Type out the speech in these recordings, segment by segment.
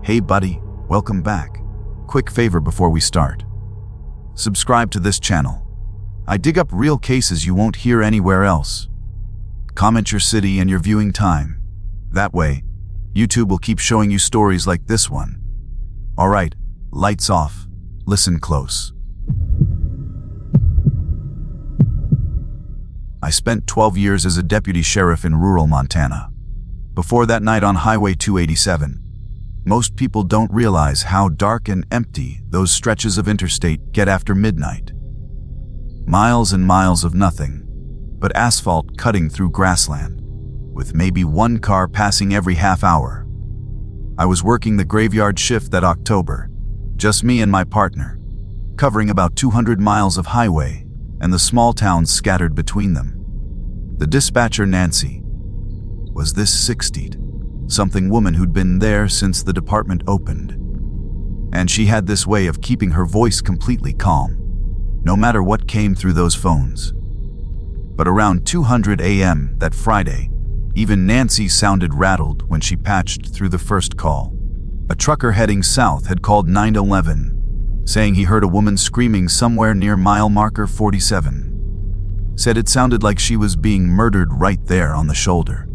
Hey buddy, welcome back. Quick favor before we start. Subscribe to this channel. I dig up real cases you won't hear anywhere else. Comment your city and your viewing time. That way, YouTube will keep showing you stories like this one. Alright, lights off. Listen close. I spent 12 years as a deputy sheriff in rural Montana. Before that night on Highway 287, most people don't realize how dark and empty those stretches of interstate get after midnight. Miles and miles of nothing, but asphalt cutting through grassland, with maybe one car passing every half hour. I was working the graveyard shift that October, just me and my partner, covering about 200 miles of highway and the small towns scattered between them. The dispatcher, Nancy, was this 60-something woman who'd been there since the department opened. And she had this way of keeping her voice completely calm, no matter what came through those phones. But around 2:00 a.m. that Friday, even Nancy sounded rattled when she patched through the first call. A trucker heading south had called 911, saying he heard a woman screaming somewhere near mile marker 47. Said it sounded like she was being murdered right there on the shoulder.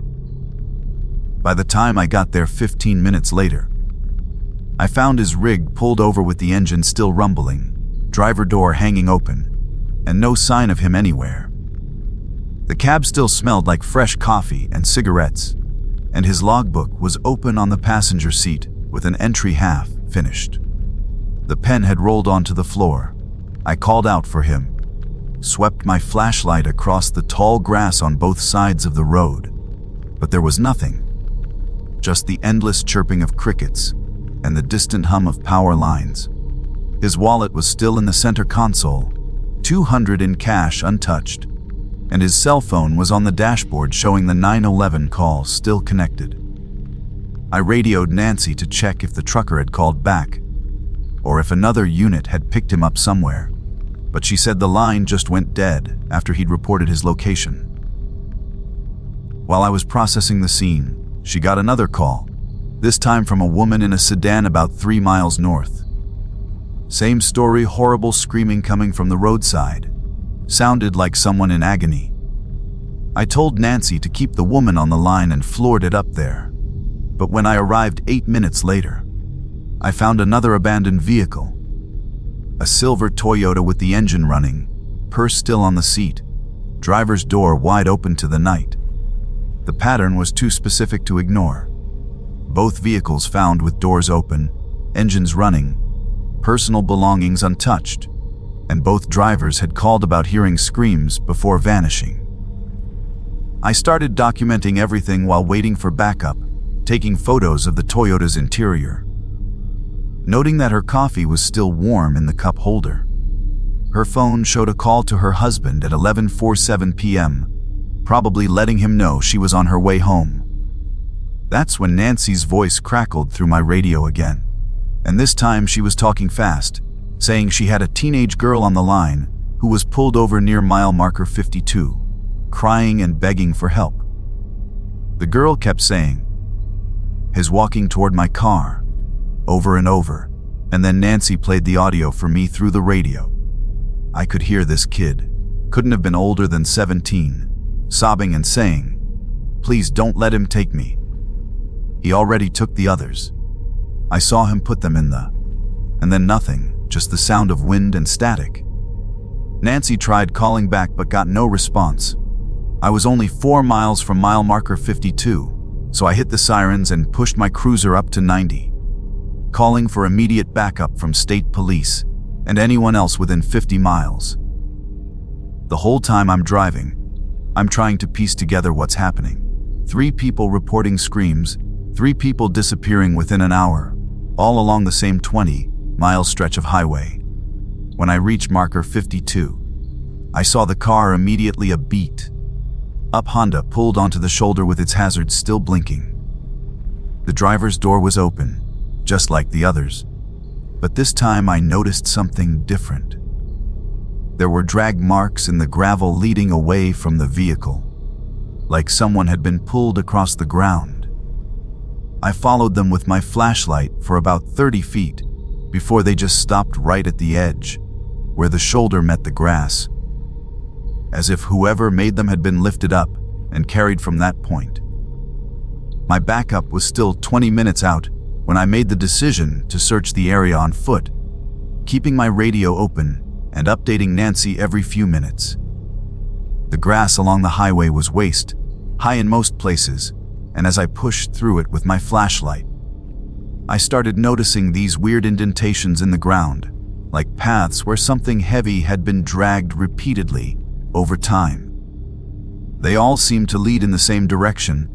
By the time I got there 15 minutes later, I found his rig pulled over with the engine still rumbling, driver door hanging open, and no sign of him anywhere. The cab still smelled like fresh coffee and cigarettes, and his logbook was open on the passenger seat with an entry half finished. The pen had rolled onto the floor. I called out for him, swept my flashlight across the tall grass on both sides of the road, but there was nothing. Just the endless chirping of crickets and the distant hum of power lines. His wallet was still in the center console, $200 in cash untouched, and his cell phone was on the dashboard showing the 911 call still connected. I radioed Nancy to check if the trucker had called back, or if another unit had picked him up somewhere, but she said the line just went dead after he'd reported his location. While I was processing the scene, she got another call, this time from a woman in a sedan about 3 miles north. Same story, horrible screaming coming from the roadside. Sounded like someone in agony. I told Nancy to keep the woman on the line and floored it up there. But when I arrived 8 minutes later, I found another abandoned vehicle. A silver Toyota with the engine running, purse still on the seat, driver's door wide open to the night. The pattern was too specific to ignore. Both vehicles found with doors open, engines running, personal belongings untouched, and both drivers had called about hearing screams before vanishing. I started documenting everything while waiting for backup, taking photos of the Toyota's interior. Noting that her coffee was still warm in the cup holder. Her phone showed a call to her husband at 11:47 p.m., probably letting him know she was on her way home. That's when Nancy's voice crackled through my radio again, and this time she was talking fast, saying she had a teenage girl on the line who was pulled over near mile marker 52, crying and begging for help. The girl kept saying, "He's walking toward my car," over and over, and then Nancy played the audio for me through the radio. I could hear this kid, couldn't have been older than 17, sobbing and saying, "Please don't let him take me. He already took the others. I saw him put them in the..." And then nothing, just the sound of wind and static. Nancy tried calling back but got no response. I was only 4 miles from mile marker 52, so I hit the sirens and pushed my cruiser up to 90, calling for immediate backup from state police and anyone else within 50 miles. The whole time I'm driving, I'm trying to piece together what's happening. 3 people reporting screams, 3 people disappearing within an hour, all along the same 20-mile stretch of highway. When I reached marker 52, I saw the car immediately a beat up Honda pulled onto the shoulder with its hazards still blinking. The driver's door was open, just like the others, but this time I noticed something different. There were drag marks in the gravel leading away from the vehicle, like someone had been pulled across the ground. I followed them with my flashlight for about 30 feet before they just stopped right at the edge, where the shoulder met the grass, as if whoever made them had been lifted up and carried from that point. My backup was still 20 minutes out when I made the decision to search the area on foot, keeping my radio open and updating Nancy every few minutes. The grass along the highway was waist high in most places, and as I pushed through it with my flashlight, I started noticing these weird indentations in the ground, like paths where something heavy had been dragged repeatedly over time. They all seemed to lead in the same direction,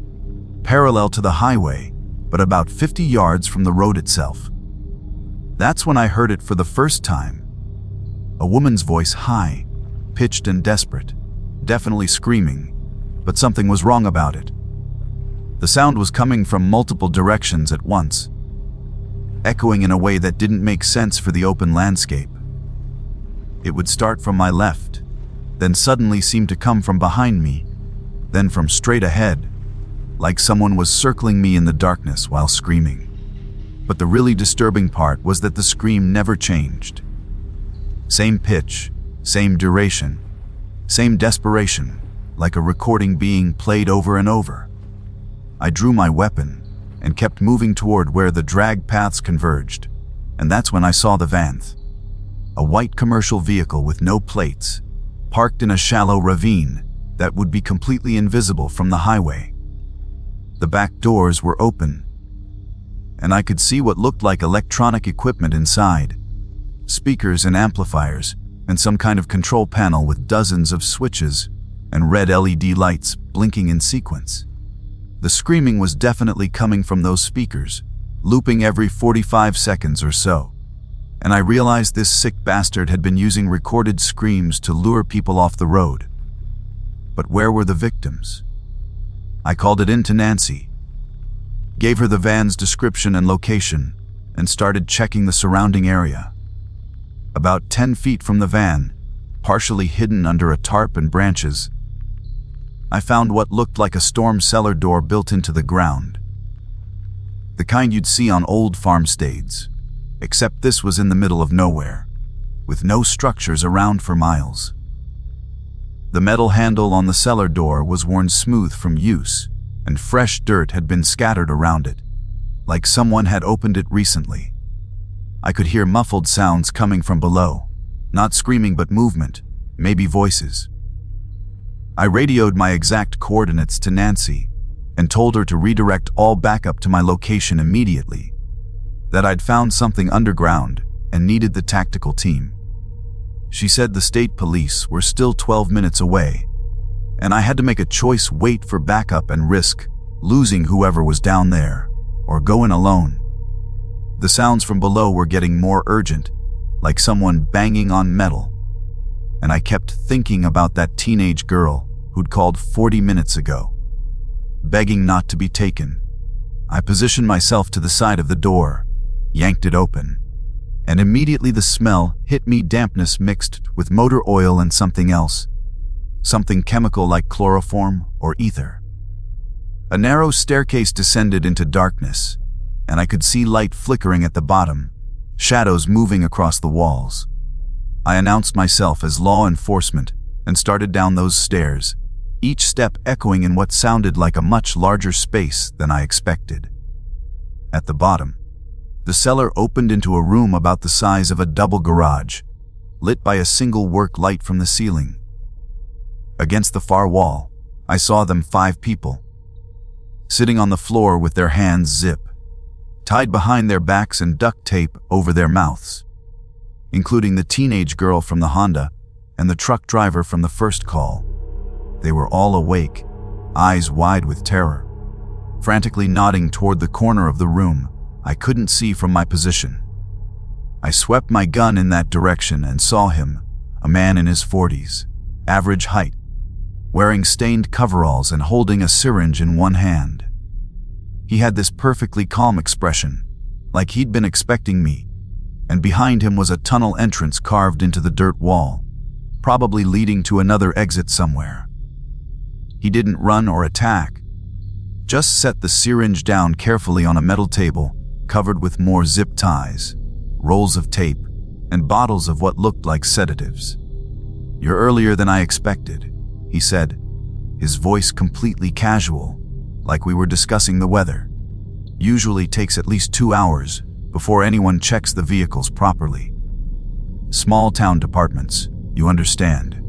parallel to the highway, but about 50 yards from the road itself. That's when I heard it for the first time. A woman's voice, high, pitched and desperate, definitely screaming, but something was wrong about it. The sound was coming from multiple directions at once, echoing in a way that didn't make sense for the open landscape. It would start from my left, then suddenly seem to come from behind me, then from straight ahead, like someone was circling me in the darkness while screaming. But the really disturbing part was that the scream never changed. Same pitch, same duration, same desperation, like a recording being played over and over. I drew my weapon and kept moving toward where the drag paths converged, and that's when I saw the van. A white commercial vehicle with no plates, parked in a shallow ravine that would be completely invisible from the highway. The back doors were open, and I could see what looked like electronic equipment inside, speakers and amplifiers, and some kind of control panel with dozens of switches and red LED lights blinking in sequence. The screaming was definitely coming from those speakers, looping every 45 seconds or so, and I realized this sick bastard had been using recorded screams to lure people off the road. But where were the victims? I called it in to Nancy, gave her the van's description and location, and started checking the surrounding area. About 10 feet from the van, partially hidden under a tarp and branches, I found what looked like a storm cellar door built into the ground. The kind you'd see on old farmsteads, except this was in the middle of nowhere, with no structures around for miles. The metal handle on the cellar door was worn smooth from use, and fresh dirt had been scattered around it, like someone had opened it recently. I could hear muffled sounds coming from below, not screaming but movement, maybe voices. I radioed my exact coordinates to Nancy and told her to redirect all backup to my location immediately, that I'd found something underground and needed the tactical team. She said the state police were still 12 minutes away, and I had to make a choice: wait for backup and risk losing whoever was down there, or go in alone. The sounds from below were getting more urgent, like someone banging on metal, and I kept thinking about that teenage girl who'd called 40 minutes ago, begging not to be taken. I positioned myself to the side of the door, yanked it open, and immediately the smell hit me, dampness mixed with motor oil and something else, something chemical like chloroform or ether. A narrow staircase descended into darkness, and I could see light flickering at the bottom, shadows moving across the walls. I announced myself as law enforcement and started down those stairs, each step echoing in what sounded like a much larger space than I expected. At the bottom, the cellar opened into a room about the size of a double garage, lit by a single work light from the ceiling. Against the far wall, I saw them 5 people, sitting on the floor with their hands zip, tied behind their backs and duct tape over their mouths, including the teenage girl from the Honda and the truck driver from the first call. They were all awake, eyes wide with terror, frantically nodding toward the corner of the room I couldn't see from my position. I swept my gun in that direction and saw him, a man in his 40s, average height, wearing stained coveralls and holding a syringe in one hand. He had this perfectly calm expression, like he'd been expecting me, and behind him was a tunnel entrance carved into the dirt wall, probably leading to another exit somewhere. He didn't run or attack, Just set the syringe down carefully on a metal table, covered with more zip ties, rolls of tape, and bottles of what looked like sedatives. "You're earlier than I expected," he said, his voice completely casual, like we were discussing the weather. "Usually takes at least 2 hours before anyone checks the vehicles properly. Small town departments, you understand."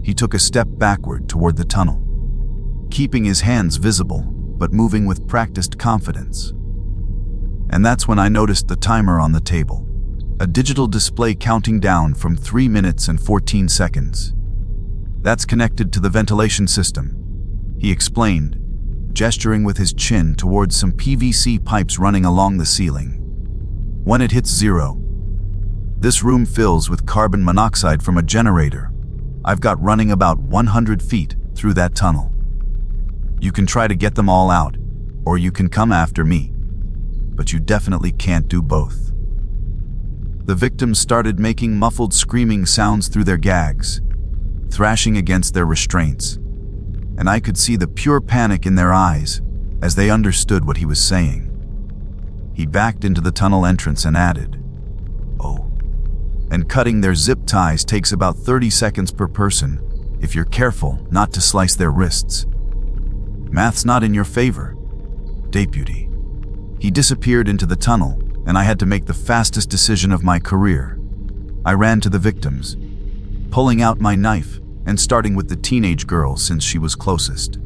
He took a step backward toward the tunnel, keeping his hands visible, but moving with practiced confidence. And that's when I noticed the timer on the table, a digital display counting down from 3 minutes and 14 seconds. "That's connected to the ventilation system," he explained, gesturing with his chin towards some PVC pipes running along the ceiling. "When it hits 0, this room fills with carbon monoxide from a generator I've got running about 100 feet through that tunnel. You can try to get them all out, or you can come after me, but you definitely can't do both." The victims started making muffled screaming sounds through their gags, thrashing against their restraints, and I could see the pure panic in their eyes as they understood what he was saying. He backed into the tunnel entrance and added, "Oh, and cutting their zip ties takes about 30 seconds per person if you're careful not to slice their wrists. Math's not in your favor, deputy." He disappeared into the tunnel, and I had to make the fastest decision of my career. I ran to the victims, pulling out my knife and starting with the teenage girl since she was closest.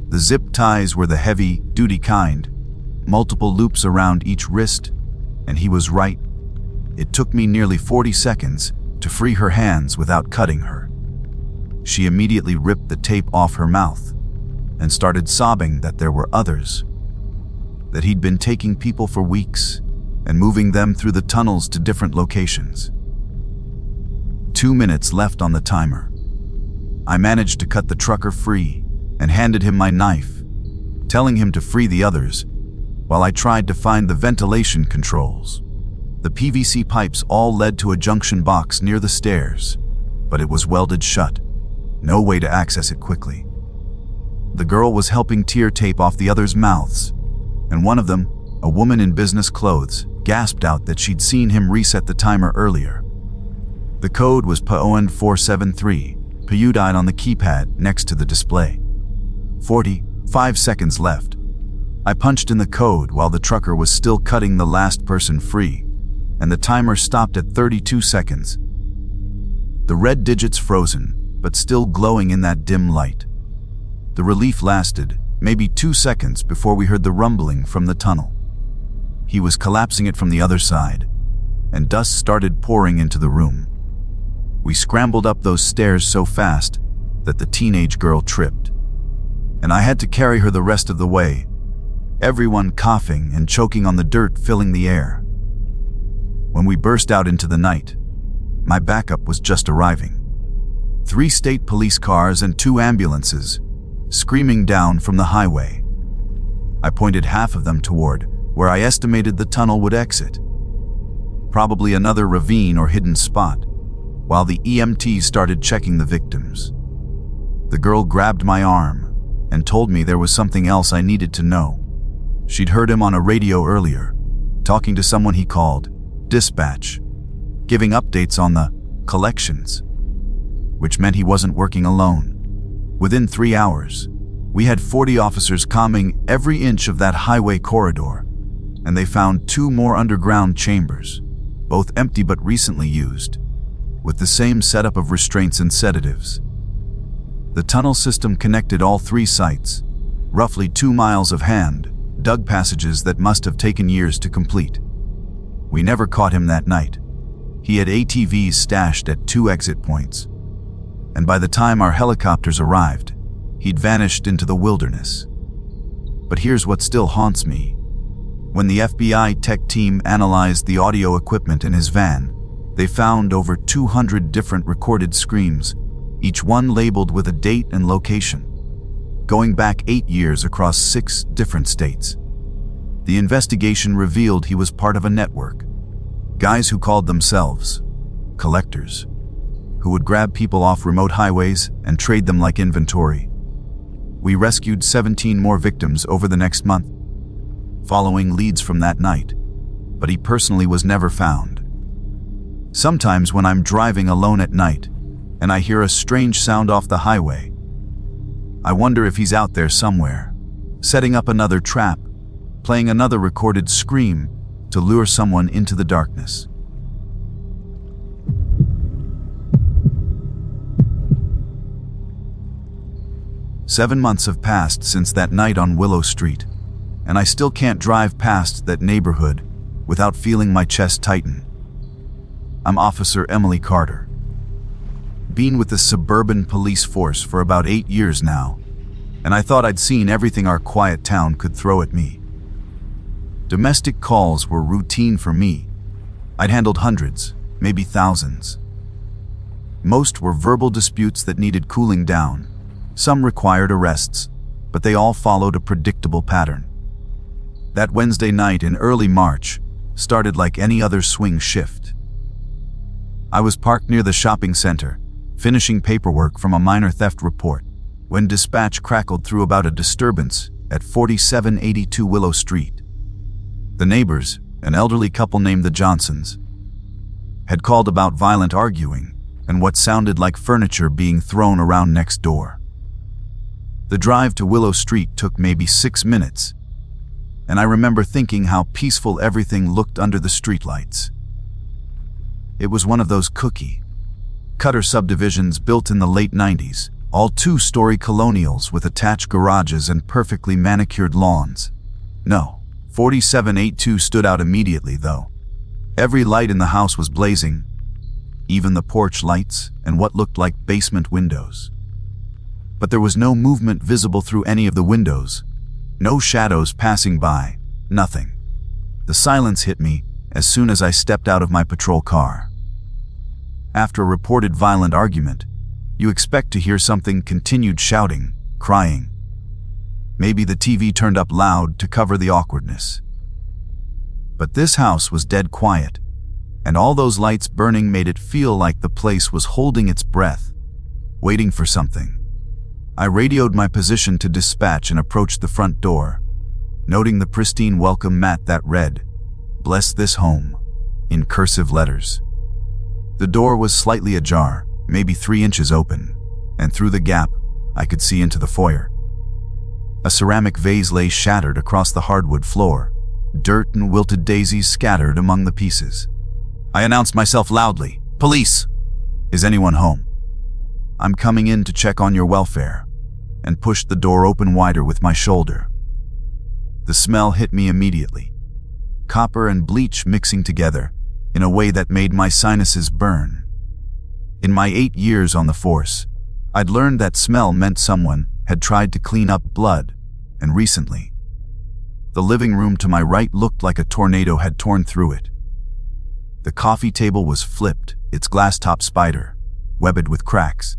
The zip ties were the heavy-duty kind, multiple loops around each wrist, and he was right. It took me nearly 40 seconds to free her hands without cutting her. She immediately ripped the tape off her mouth and started sobbing that there were others, that he'd been taking people for weeks and moving them through the tunnels to different locations. 2 minutes left on the timer. I managed to cut the trucker free and handed him my knife, telling him to free the others while I tried to find the ventilation controls. The PVC pipes all led to a junction box near the stairs, but it was welded shut. No way to access it quickly. The girl was helping tear tape off the others' mouths, and one of them, a woman in business clothes, gasped out that she'd seen him reset the timer earlier. The code was PON473, PUDIed on the keypad next to the display. 45 seconds left. I punched in the code while the trucker was still cutting the last person free, and the timer stopped at 32 seconds. The red digits frozen, but still glowing in that dim light. The relief lasted maybe 2 seconds before we heard the rumbling from the tunnel. He was collapsing it from the other side, and dust started pouring into the room. We scrambled up those stairs so fast that the teenage girl tripped, and I had to carry her the rest of the way, everyone coughing and choking on the dirt filling the air. When we burst out into the night, my backup was just arriving. 3 state police cars and 2 ambulances, screaming down from the highway. I pointed half of them toward where I estimated the tunnel would exit. Probably another ravine or hidden spot, while the EMTs started checking the victims. The girl grabbed my arm and told me there was something else I needed to know. She'd heard him on a radio earlier, talking to someone he called dispatch, giving updates on the collections, which meant he wasn't working alone. Within 3 hours, we had 40 officers combing every inch of that highway corridor, and they found 2 more underground chambers, both empty but recently used, with the same setup of restraints and sedatives. The tunnel system connected all 3 sites, roughly 2 miles of hand-dug passages that must have taken years to complete. We never caught him that night. He had ATVs stashed at 2 exit points, and by the time our helicopters arrived, he'd vanished into the wilderness. But here's what still haunts me. When the FBI tech team analyzed the audio equipment in his van, they found over 200 different recorded screams, each one labeled with a date and location, going back 8 years across 6 different states. The investigation revealed he was part of a network, guys who called themselves collectors, who would grab people off remote highways and trade them like inventory. We rescued 17 more victims over the next month, following leads from that night, but he personally was never found. Sometimes when I'm driving alone at night and I hear a strange sound off the highway, I wonder if he's out there somewhere, setting up another trap, playing another recorded scream to lure someone into the darkness. Seven months have passed since that night on Willow Street, and I still can't drive past that neighborhood without feeling my chest tighten. I'm Officer Emily Carter. Been with the suburban police force for about 8 years now, and I thought I'd seen everything our quiet town could throw at me. Domestic calls were routine for me. I'd handled hundreds, maybe thousands. Most were verbal disputes that needed cooling down. Some required arrests, but they all followed a predictable pattern. That Wednesday night in early March started like any other swing shift. I was parked near the shopping center, finishing paperwork from a minor theft report, when dispatch crackled through about a disturbance at 4782 Willow Street. The neighbors, an elderly couple named the Johnsons, had called about violent arguing and what sounded like furniture being thrown around next door. The drive to Willow Street took maybe 6 minutes, and I remember thinking how peaceful everything looked under the streetlights. It was one of those cookie-cutter subdivisions built in the late 90s, all 2-story colonials with attached garages and perfectly manicured lawns. No, 4782 stood out immediately, though. Every light in the house was blazing, even the porch lights and what looked like basement windows. But there was no movement visible through any of the windows, no shadows passing by, nothing. The silence hit me as soon as I stepped out of my patrol car. After a reported violent argument, you expect to hear something continued shouting, crying. Maybe the TV turned up loud to cover the awkwardness. But this house was dead quiet, and all those lights burning made it feel like the place was holding its breath, waiting for something. I radioed my position to dispatch and approached the front door, noting the pristine welcome mat that read, "Bless this home," in cursive letters. The door was slightly ajar, maybe 3 inches open, and through the gap, I could see into the foyer. A ceramic vase lay shattered across the hardwood floor, dirt and wilted daisies scattered among the pieces. I announced myself loudly, "Police! Is anyone home? I'm coming in to check on your welfare," and pushed the door open wider with my shoulder. The smell hit me immediately, copper and bleach mixing together in a way that made my sinuses burn. In my 8 years on the force, I'd learned that smell meant someone had tried to clean up blood, and recently. The living room to my right looked like a tornado had torn through it. The coffee table was flipped, its glass-top spider, webbed with cracks,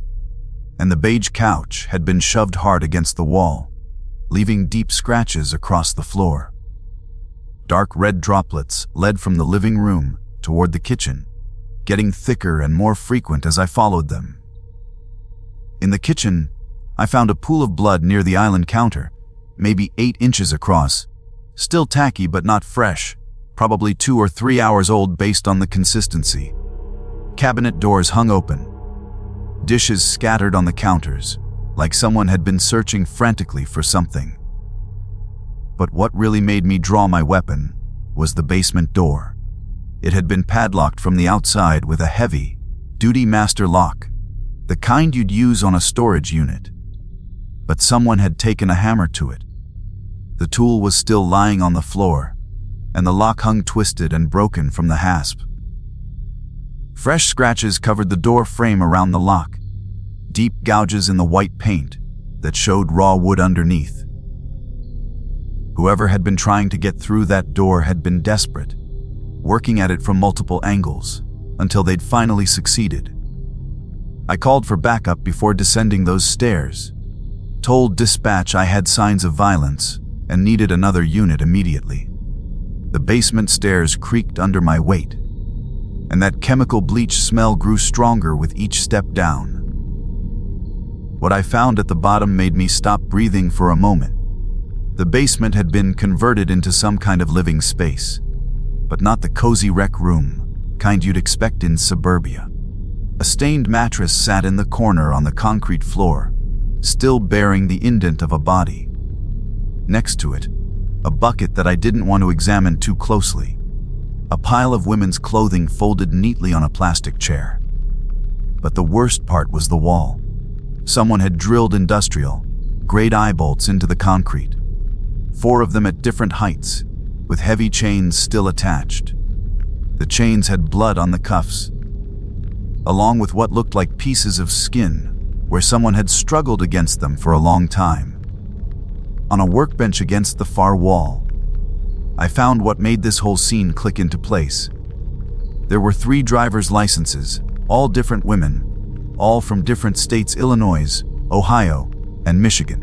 and the beige couch had been shoved hard against the wall, leaving deep scratches across the floor. Dark red droplets led from the living room toward the kitchen, getting thicker and more frequent as I followed them. In the kitchen, I found a pool of blood near the island counter, maybe 8 inches across, still tacky but not fresh, probably 2 or 3 hours old based on the consistency. Cabinet doors hung open, dishes scattered on the counters, like someone had been searching frantically for something. But what really made me draw my weapon was the basement door. It had been padlocked from the outside with a heavy, duty master lock, the kind you'd use on a storage unit. But someone had taken a hammer to it. The tool was still lying on the floor, and the lock hung twisted and broken from the hasp. Fresh scratches covered the door frame around the lock, deep gouges in the white paint that showed raw wood underneath. Whoever had been trying to get through that door had been desperate, working at it from multiple angles until they'd finally succeeded. I called for backup before descending those stairs, told dispatch I had signs of violence and needed another unit immediately. The basement stairs creaked under my weight, and that chemical bleach smell grew stronger with each step down. What I found at the bottom made me stop breathing for a moment. The basement had been converted into some kind of living space, but not the cozy rec room, kind you'd expect in suburbia. A stained mattress sat in the corner on the concrete floor, still bearing the indent of a body. Next to it, a bucket that I didn't want to examine too closely. A pile of women's clothing folded neatly on a plastic chair. But the worst part was the wall. Someone had drilled industrial, grade eye bolts into the concrete. 4 of them at different heights, with heavy chains still attached. The chains had blood on the cuffs, along with what looked like pieces of skin, where someone had struggled against them for a long time. On a workbench against the far wall, I found what made this whole scene click into place. There were 3 driver's licenses, all different women, all from different states: Illinois, Ohio, and Michigan.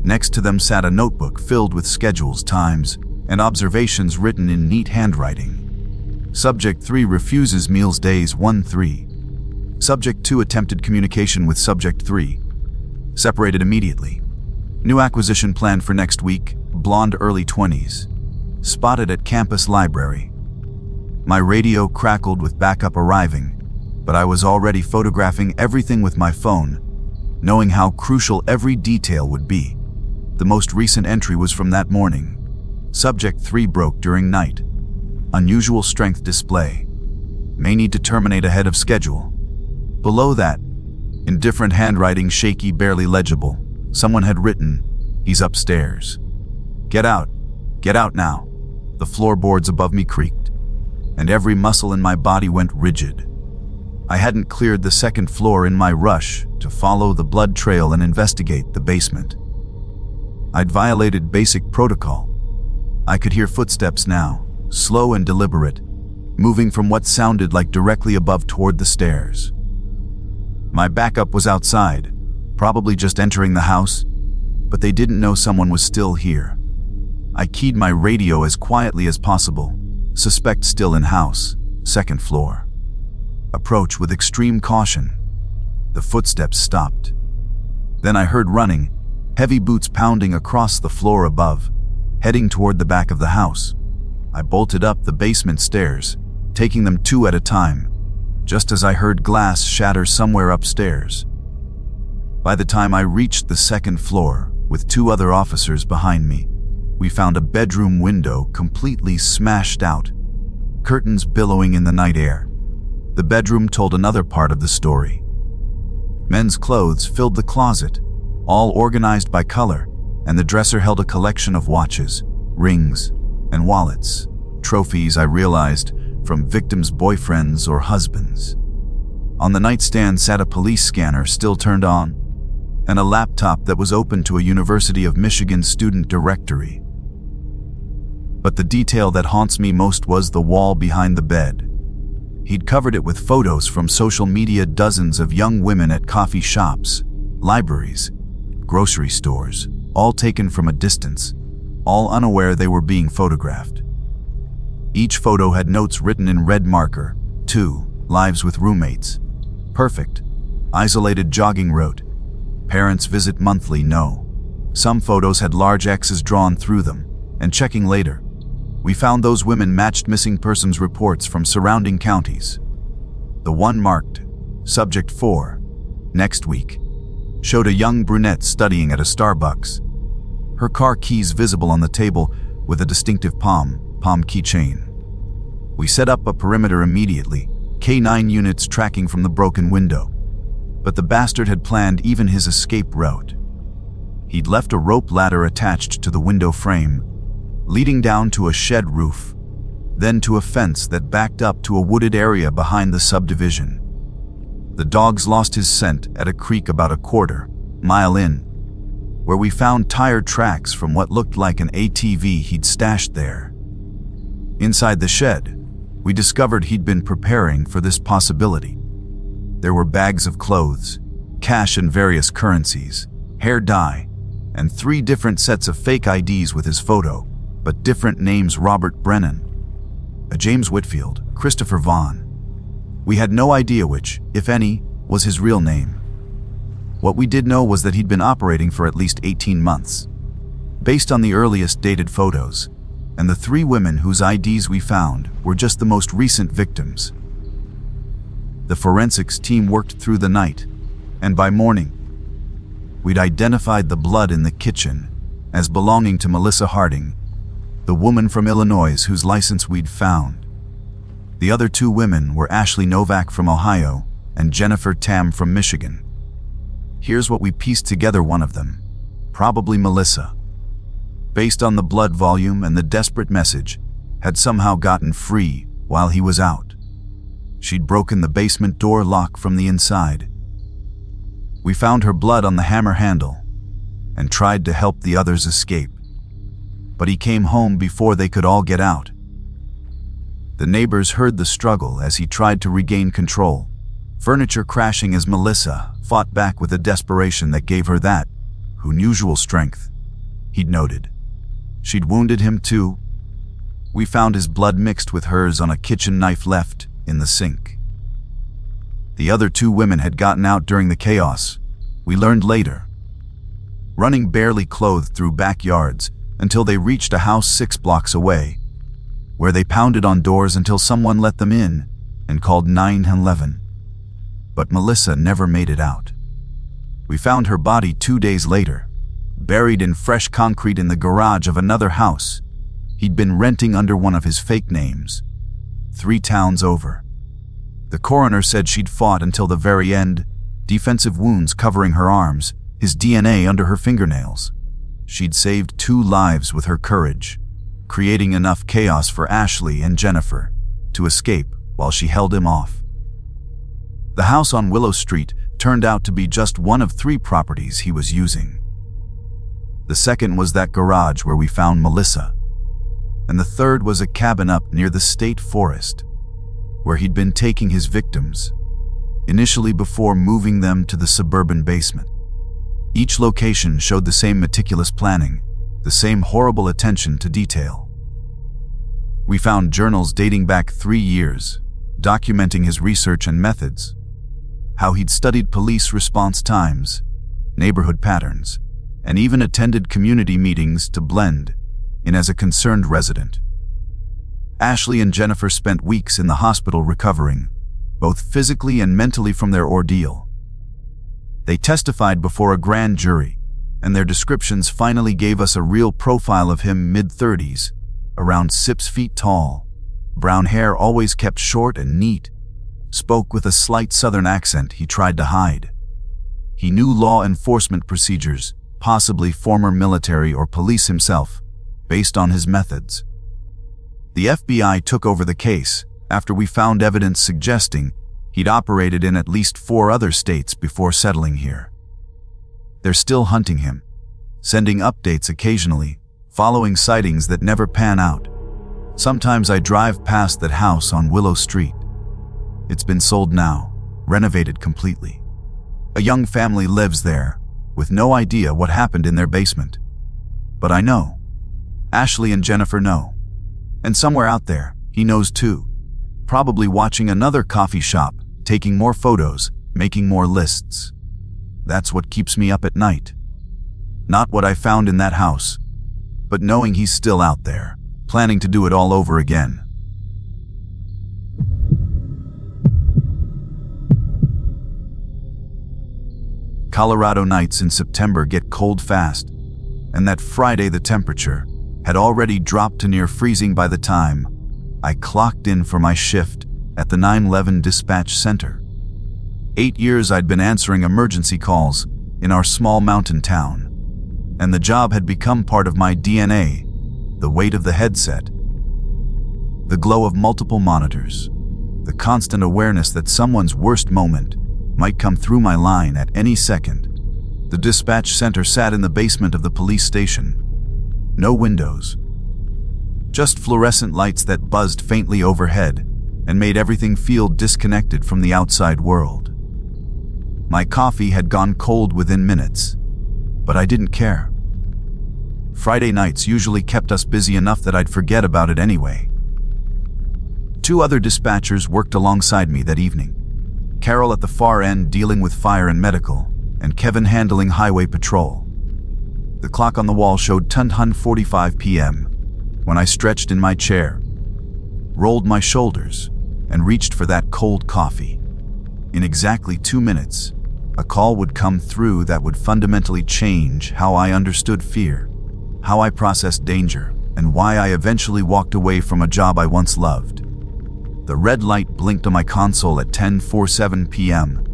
Next to them sat a notebook filled with schedules, times, and observations written in neat handwriting. Subject 3 refuses meals days 1-3. Subject 2 attempted communication with Subject 3. Separated immediately. New acquisition planned for next week, blonde early 20s. Spotted at campus library. My radio crackled with backup arriving, but I was already photographing everything with my phone, knowing how crucial every detail would be. The most recent entry was from that morning. Subject 3 broke during night. Unusual strength display. May need to terminate ahead of schedule. Below that, in different handwriting, shaky, barely legible, someone had written, "He's upstairs. Get out now." The floorboards above me creaked, and every muscle in my body went rigid. I hadn't cleared the 2nd floor in my rush to follow the blood trail and investigate the basement. I'd violated basic protocol. I could hear footsteps now, slow and deliberate, moving from what sounded like directly above toward the stairs. My backup was outside, probably just entering the house, but they didn't know someone was still here. I keyed my radio as quietly as possible. Suspect still in house, 2nd floor. Approach with extreme caution. The footsteps stopped. Then I heard running, heavy boots pounding across the floor above, heading toward the back of the house. I bolted up the basement stairs, taking them 2 at a time, just as I heard glass shatter somewhere upstairs. By the time I reached the 2nd floor, with 2 other officers behind me, we found a bedroom window completely smashed out, curtains billowing in the night air. The bedroom told another part of the story. Men's clothes filled the closet, all organized by color, and the dresser held a collection of watches, rings, and wallets, trophies, I realized, from victims' boyfriends or husbands. On the nightstand sat a police scanner still turned on, and a laptop that was open to a University of Michigan student directory. But the detail that haunts me most was the wall behind the bed. He'd covered it with photos from social media, dozens of young women at coffee shops, libraries, grocery stores, all taken from a distance, all unaware they were being photographed. Each photo had notes written in red marker: 2, lives with roommates. Perfect. Isolated jogging route. Parents visit monthly, no. Some photos had large X's drawn through them, and checking later, we found those women matched missing persons reports from surrounding counties. The one marked Subject 4, next week, showed a young brunette studying at a Starbucks. Her car keys visible on the table with a distinctive palm keychain. We set up a perimeter immediately, K9 units tracking from the broken window. But the bastard had planned even his escape route. He'd left a rope ladder attached to the window frame, leading down to a shed roof, then to a fence that backed up to a wooded area behind the subdivision. The dogs lost his scent at a creek about a quarter-mile in, where we found tire tracks from what looked like an ATV he'd stashed there. Inside the shed, we discovered he'd been preparing for this possibility. There were bags of clothes, cash and various currencies, hair dye, and 3 different sets of fake IDs with his photo, but different names: Robert Brennan, a James Whitfield, Christopher Vaughn. We had no idea which, if any, was his real name. What we did know was that he'd been operating for at least 18 months. Based on the earliest dated photos, and the 3 women whose IDs we found were just the most recent victims. The forensics team worked through the night, and by morning, we'd identified the blood in the kitchen as belonging to Melissa Harding, the woman from Illinois whose license we'd found. The other 2 women were Ashley Novak from Ohio and Jennifer Tam from Michigan. Here's what we pieced together: one of them, probably Melissa, based on the blood volume and the desperate message, had somehow gotten free while he was out. She'd broken the basement door lock from the inside. We found her blood on the hammer handle and tried to help the others escape, but he came home before they could all get out. The neighbors heard the struggle as he tried to regain control, furniture crashing as Melissa fought back with a desperation that gave her that unusual strength. He'd noted she'd wounded him too. We found his blood mixed with hers on a kitchen knife left in the sink. The other 2 women had gotten out during the chaos, we learned later, running barely clothed through backyards until they reached a house 6 blocks away, where they pounded on doors until someone let them in and called 911. But Melissa never made it out. We found her body 2 days later, buried in fresh concrete in the garage of another house he'd been renting under one of his fake names, 3 towns over. The coroner said she'd fought until the very end, defensive wounds covering her arms, his DNA under her fingernails. She'd saved 2 lives with her courage, creating enough chaos for Ashley and Jennifer to escape while she held him off. The house on Willow Street turned out to be just one of 3 properties he was using. The second was that garage where we found Melissa, and the third was a cabin up near the state forest, where he'd been taking his victims, initially before moving them to the suburban basement. Each location showed the same meticulous planning, the same horrible attention to detail. We found journals dating back 3 years, documenting his research and methods, how he'd studied police response times, neighborhood patterns, and even attended community meetings to blend in as a concerned resident. Ashley and Jennifer spent weeks in the hospital recovering, both physically and mentally, from their ordeal. They testified before a grand jury, and their descriptions finally gave us a real profile of him: mid-30s, around 6 feet tall, brown hair always kept short and neat, spoke with a slight southern accent he tried to hide. He knew law enforcement procedures, possibly former military or police himself, based on his methods. The FBI took over the case after we found evidence suggesting he'd operated in at least 4 other states before settling here. They're still hunting him, sending updates occasionally, following sightings that never pan out. Sometimes I drive past that house on Willow Street. It's been sold now, renovated completely. A young family lives there, with no idea what happened in their basement. But I know. Ashley and Jennifer know. And somewhere out there, he knows too. Probably watching another coffee shop, taking more photos, making more lists. That's what keeps me up at night. Not what I found in that house, but knowing he's still out there, planning to do it all over again. Colorado nights in September get cold fast, and that Friday the temperature had already dropped to near freezing by the time I clocked in for my shift at the 911 dispatch center. 8 years I'd been answering emergency calls in our small mountain town, and the job had become part of my DNA, the weight of the headset, the glow of multiple monitors, the constant awareness that someone's worst moment might come through my line at any second. The dispatch center sat in the basement of the police station. No windows. Just fluorescent lights that buzzed faintly overhead and made everything feel disconnected from the outside world. My coffee had gone cold within minutes, but I didn't care. Friday nights usually kept us busy enough that I'd forget about it anyway. 2 other dispatchers worked alongside me that evening. Carol at the far end dealing with fire and medical, and Kevin handling highway patrol. The clock on the wall showed 10:45 p.m. when I stretched in my chair, rolled my shoulders, and reached for that cold coffee. In exactly 2 minutes, a call would come through that would fundamentally change how I understood fear, how I processed danger, and why I eventually walked away from a job I once loved. The red light blinked on my console at 10:47 p.m.,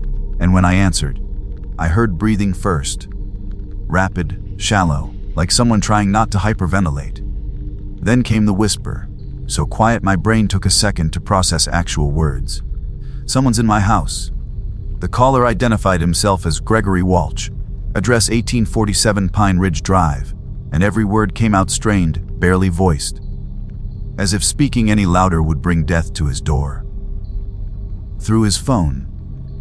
and when I answered, I heard breathing first. Rapid, shallow, like someone trying not to hyperventilate. Then came the whisper, so quiet my brain took a second to process actual words. "Someone's in my house." The caller identified himself as Gregory Walsh, address 1847 Pine Ridge Drive, and every word came out strained, barely voiced, as if speaking any louder would bring death to his door. Through his phone,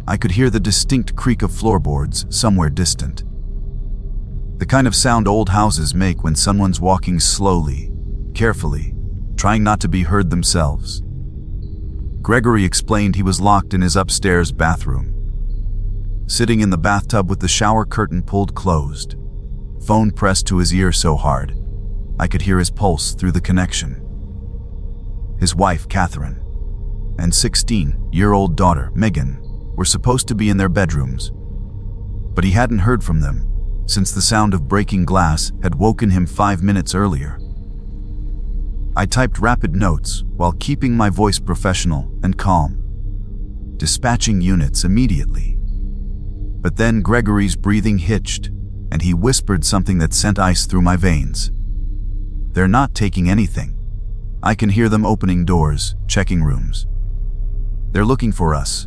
I could hear the distinct creak of floorboards somewhere distant. The kind of sound old houses make when someone's walking slowly, carefully, trying not to be heard themselves. Gregory explained he was locked in his upstairs bathroom, sitting in the bathtub with the shower curtain pulled closed, phone pressed to his ear so hard I could hear his pulse through the connection. His wife, Catherine, and 16-year-old daughter, Megan, were supposed to be in their bedrooms, but he hadn't heard from them since the sound of breaking glass had woken him 5 minutes earlier. I typed rapid notes while keeping my voice professional and calm, dispatching units immediately. But then Gregory's breathing hitched, and he whispered something that sent ice through my veins. "They're not taking anything. I can hear them opening doors, checking rooms. They're looking for us."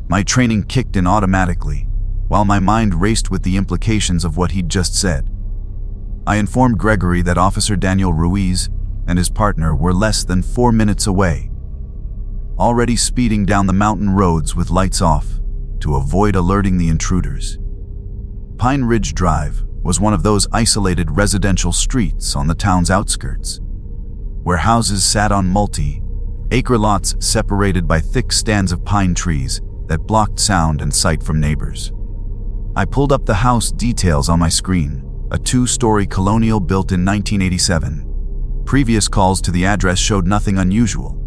My training kicked in automatically, while my mind raced with the implications of what he'd just said. I informed Gregory that Officer Daniel Ruiz and his partner were less than 4 minutes away, already speeding down the mountain roads with lights off to avoid alerting the intruders. Pine Ridge Drive was one of those isolated residential streets on the town's outskirts, where houses sat on multi-acre lots separated by thick stands of pine trees that blocked sound and sight from neighbors. I pulled up the house details on my screen, a 2-story colonial built in 1987. Previous calls to the address showed nothing unusual,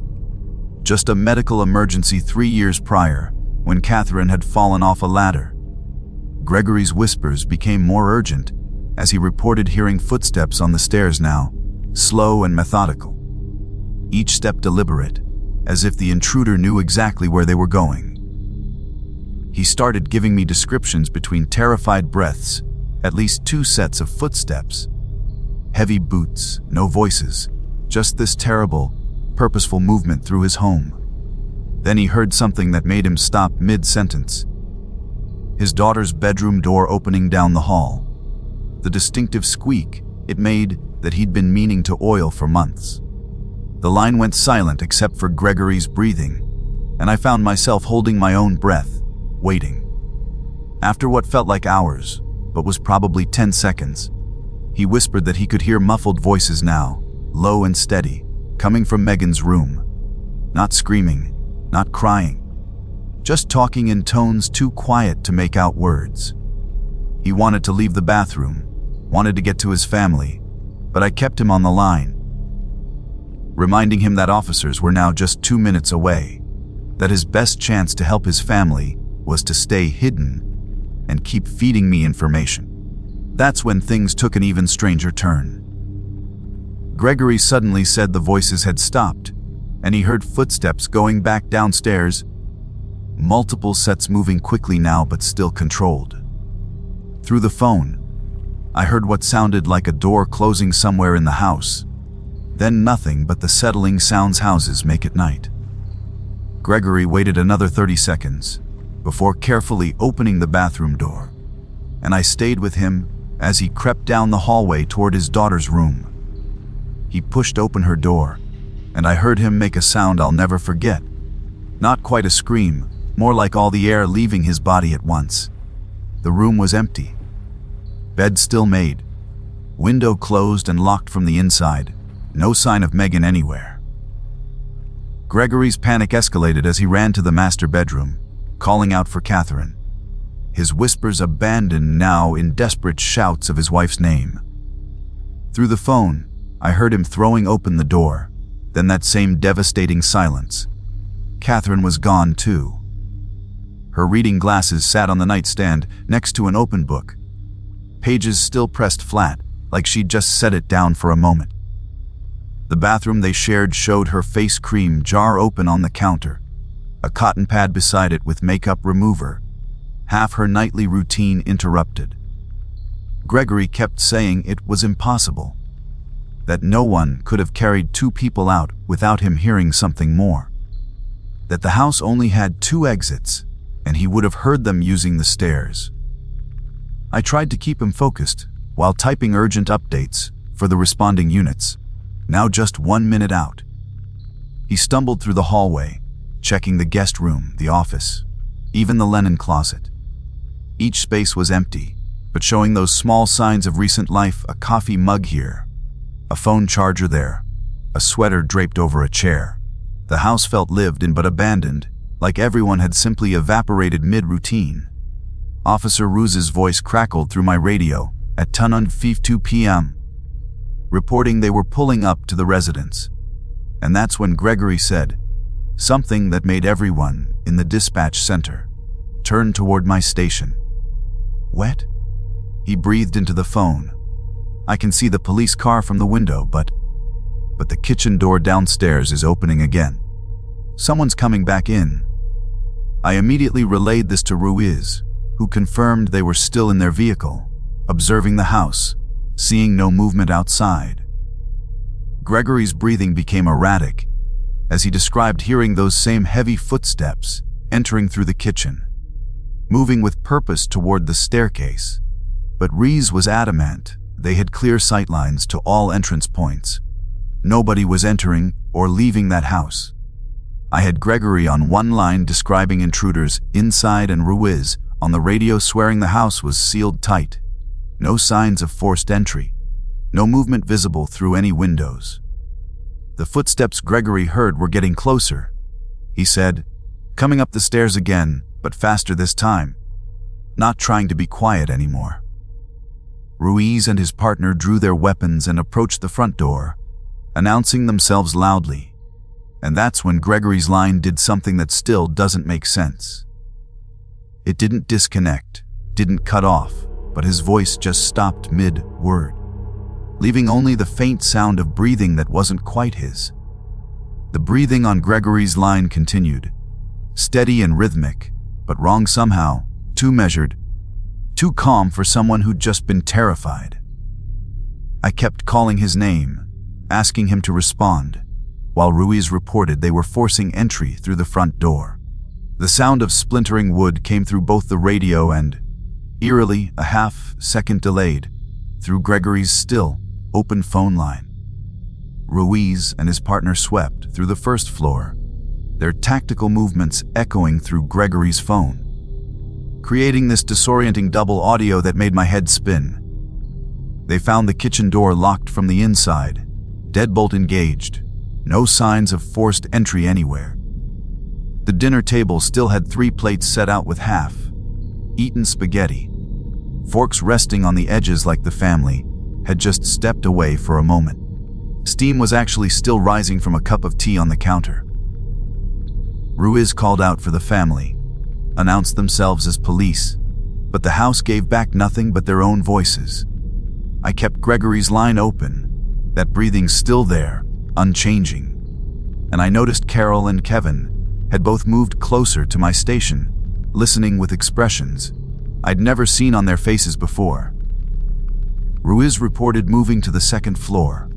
just a medical emergency 3 years prior when Catherine had fallen off a ladder. Gregory's whispers became more urgent as he reported hearing footsteps on the stairs now, slow and methodical, each step deliberate, as if the intruder knew exactly where they were going. He started giving me descriptions between terrified breaths, at least 2 sets of footsteps. Heavy boots, no voices, just this terrible, purposeful movement through his home. Then he heard something that made him stop mid-sentence. His daughter's bedroom door opening down the hall. The distinctive squeak it made that he'd been meaning to oil for months. The line went silent except for Gregory's breathing, and I found myself holding my own breath, waiting. After what felt like hours, but was probably 10 seconds, he whispered that he could hear muffled voices now, low and steady, coming from Megan's room. Not screaming, not crying, just talking in tones too quiet to make out words. He wanted to leave the bathroom, wanted to get to his family, but I kept him on the line, reminding him that officers were now just 2 minutes away, that his best chance to help his family was to stay hidden and keep feeding me information. That's when things took an even stranger turn. Gregory suddenly said the voices had stopped, and he heard footsteps going back downstairs, multiple sets moving quickly now but still controlled. Through the phone, I heard what sounded like a door closing somewhere in the house, then nothing but the settling sounds houses make at night. Gregory waited another 30 seconds before carefully opening the bathroom door, and I stayed with him as he crept down the hallway toward his daughter's room. He pushed open her door, and I heard him make a sound I'll never forget. Not quite a scream, more like all the air leaving his body at once. The room was empty. Bed still made, window closed and locked from the inside, no sign of Megan anywhere. Gregory's panic escalated as he ran to the master bedroom, calling out for Catherine. his whispers abandoned now in desperate shouts of his wife's name. Through the phone, I heard him throwing open the door, then that same devastating silence. Catherine was gone too. Her reading glasses sat on the nightstand next to an open book, pages still pressed flat, like she'd just set it down for a moment. The bathroom they shared showed her face cream jar open on the counter, a cotton pad beside it with makeup remover, half her nightly routine interrupted. Gregory kept saying it was impossible, that no one could have carried 2 people out without him hearing something more, that the house only had 2 exits, and he would have heard them using the stairs. I tried to keep him focused while typing urgent updates for the responding units, now just 1 minute out. He stumbled through the hallway, checking the guest room, the office, even the linen closet. Each space was empty, but showing those small signs of recent life: a coffee mug here, a phone charger there, a sweater draped over a chair. The house felt lived in but abandoned, like everyone had simply evaporated mid-routine. Officer Ruse's voice crackled through my radio at 10:52 p.m., reporting they were pulling up to the residence. And that's when Gregory said something that made everyone in the dispatch center turn toward my station. "Wet?" He breathed into the phone. "I can see the police car from the window, but the kitchen door downstairs is opening again. Someone's coming back in." I immediately relayed this to Ruiz, who confirmed they were still in their vehicle, observing the house, seeing no movement outside. Gregory's breathing became erratic as he described hearing those same heavy footsteps entering through the kitchen, moving with purpose toward the staircase. But Ruiz was adamant they had clear sightlines to all entrance points. Nobody was entering or leaving that house. I had Gregory on one line describing intruders inside and Ruiz on the radio swearing the house was sealed tight. No signs of forced entry. No movement visible through any windows. The footsteps Gregory heard were getting closer. He said, coming up the stairs again, but faster this time, not trying to be quiet anymore. Ruiz and his partner drew their weapons and approached the front door, announcing themselves loudly. And that's when Gregory's line did something that still doesn't make sense. It didn't disconnect, didn't cut off, but his voice just stopped mid-word, leaving only the faint sound of breathing that wasn't quite his. The breathing on Gregory's line continued, steady and rhythmic, but wrong somehow, too measured, too calm for someone who'd just been terrified. I kept calling his name, asking him to respond, while Ruiz reported they were forcing entry through the front door. The sound of splintering wood came through both the radio and, eerily, a half-second delayed, through Gregory's still, open phone line. Ruiz and his partner swept through the first floor, their tactical movements echoing through Gregory's phone, creating this disorienting double audio that made my head spin. They found the kitchen door locked from the inside, deadbolt engaged, no signs of forced entry anywhere. The dinner table still had 3 plates set out with half-eaten spaghetti, forks resting on the edges like the family had just stepped away for a moment. Steam was actually still rising from a cup of tea on the counter. Ruiz called out for the family, announced themselves as police, but the house gave back nothing but their own voices. I kept Gregory's line open, that breathing still there, unchanging, and I noticed Carol and Kevin had both moved closer to my station, listening with expressions I'd never seen on their faces before. Ruiz reported moving to the second floor,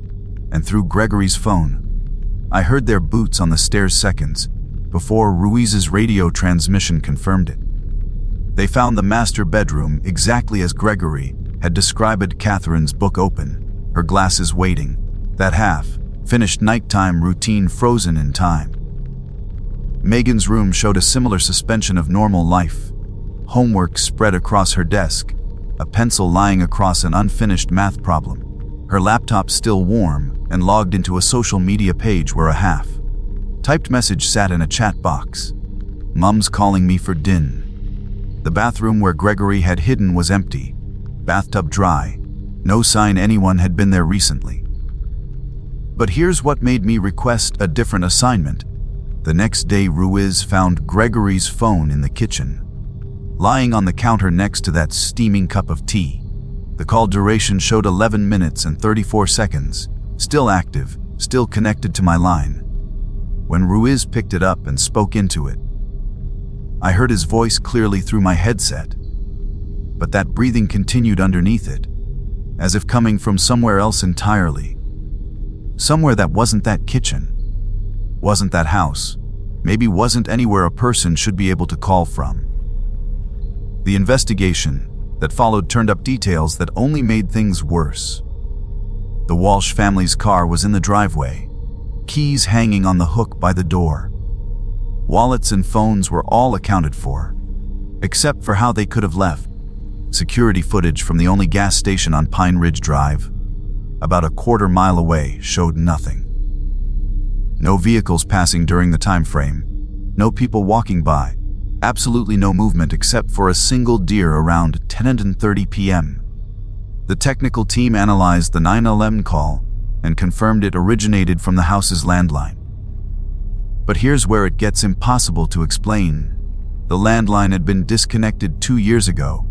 and through Gregory's phone, I heard their boots on the stairs seconds before Ruiz's radio transmission confirmed it. They found the master bedroom exactly as Gregory had described. Catherine's book open, her glasses waiting, that half-finished nighttime routine frozen in time. Megan's room showed a similar suspension of normal life. Homework spread across her desk, a pencil lying across an unfinished math problem, her laptop still warm and logged into a social media page where a half-typed message sat in a chat box. "Mum's calling me for din." The bathroom where Gregory had hidden was empty, bathtub dry, no sign anyone had been there recently. But here's what made me request a different assignment. The next day, Ruiz found Gregory's phone in the kitchen, lying on the counter next to that steaming cup of tea. The call duration showed 11 minutes and 34 seconds, still active, still connected to my line. When Ruiz picked it up and spoke into it, I heard his voice clearly through my headset, but that breathing continued underneath it, as if coming from somewhere else entirely. Somewhere that wasn't that kitchen, wasn't that house, maybe wasn't anywhere a person should be able to call from. The investigation that followed turned up details that only made things worse. The Walsh family's car was in the driveway, keys hanging on the hook by the door. Wallets and phones were all accounted for, except for how they could have left. Security footage from the only gas station on Pine Ridge Drive, about a quarter-mile away, showed nothing. No vehicles passing during the time frame, no people walking by, absolutely no movement except for a single deer around 10:30 p.m. The technical team analyzed the 911 call and confirmed it originated from the house's landline. But here's where it gets impossible to explain. The landline had been disconnected 2 years ago,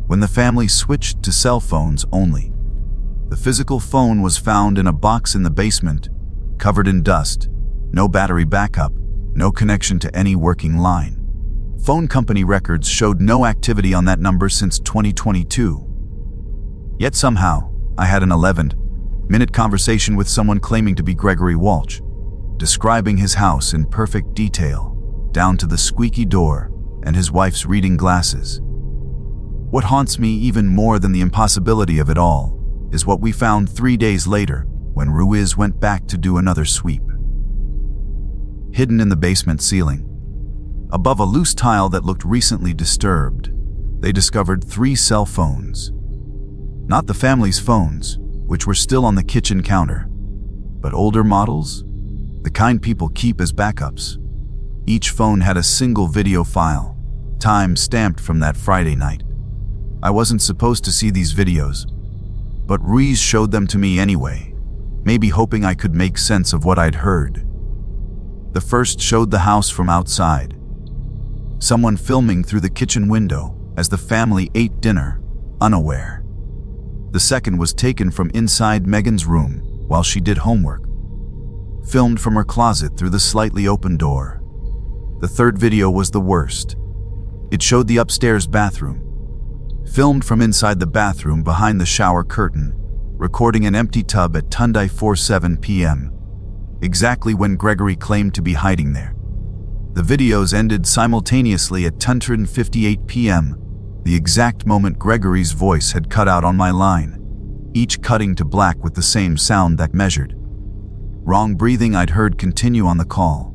when the family switched to cell phones only. The physical phone was found in a box in the basement, covered in dust, no battery backup, no connection to any working line. Phone company records showed no activity on that number since 2022. Yet somehow, I had an 11-minute conversation with someone claiming to be Gregory Walsh, describing his house in perfect detail, down to the squeaky door and his wife's reading glasses. What haunts me even more than the impossibility of it all is what we found 3 days later when Ruiz went back to do another sweep. Hidden in the basement ceiling, above a loose tile that looked recently disturbed, they discovered 3 cell phones. Not the family's phones, which were still on the kitchen counter, but older models, the kind people keep as backups. Each phone had a single video file, time stamped from that Friday night. I wasn't supposed to see these videos, but Ruiz showed them to me anyway, maybe hoping I could make sense of what I'd heard. The first showed the house from outside, someone filming through the kitchen window as the family ate dinner, unaware. The second was taken from inside Megan's room while she did homework, filmed from her closet through the slightly open door. The third video was the worst. It showed the upstairs bathroom, filmed from inside the bathroom behind the shower curtain, recording an empty tub at 10:47 p.m., exactly when Gregory claimed to be hiding there. The videos ended simultaneously at 10:58 p.m., the exact moment Gregory's voice had cut out on my line, each cutting to black with the same sound that measured. Wrong breathing I'd heard continue on the call.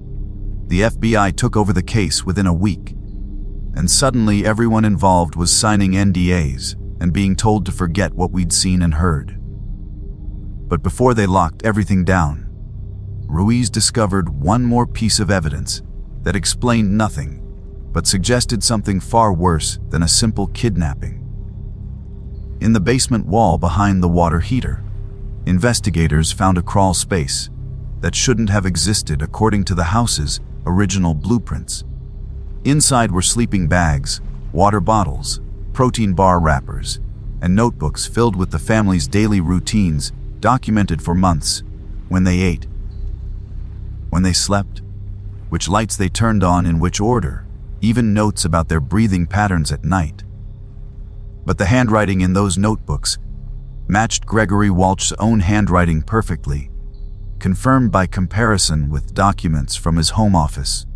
The FBI took over the case within a week, and suddenly everyone involved was signing NDAs and being told to forget what we'd seen and heard. But before they locked everything down, Ruiz discovered one more piece of evidence that explained nothing, but suggested something far worse than a simple kidnapping. In the basement wall behind the water heater, investigators found a crawl space that shouldn't have existed according to the house's original blueprints. Inside were sleeping bags, water bottles, protein bar wrappers, and notebooks filled with the family's daily routines documented for months: when they ate, when they slept, which lights they turned on in which order, even notes about their breathing patterns at night. But the handwriting in those notebooks matched Gregory Walsh's own handwriting perfectly, confirmed by comparison with documents from his home office.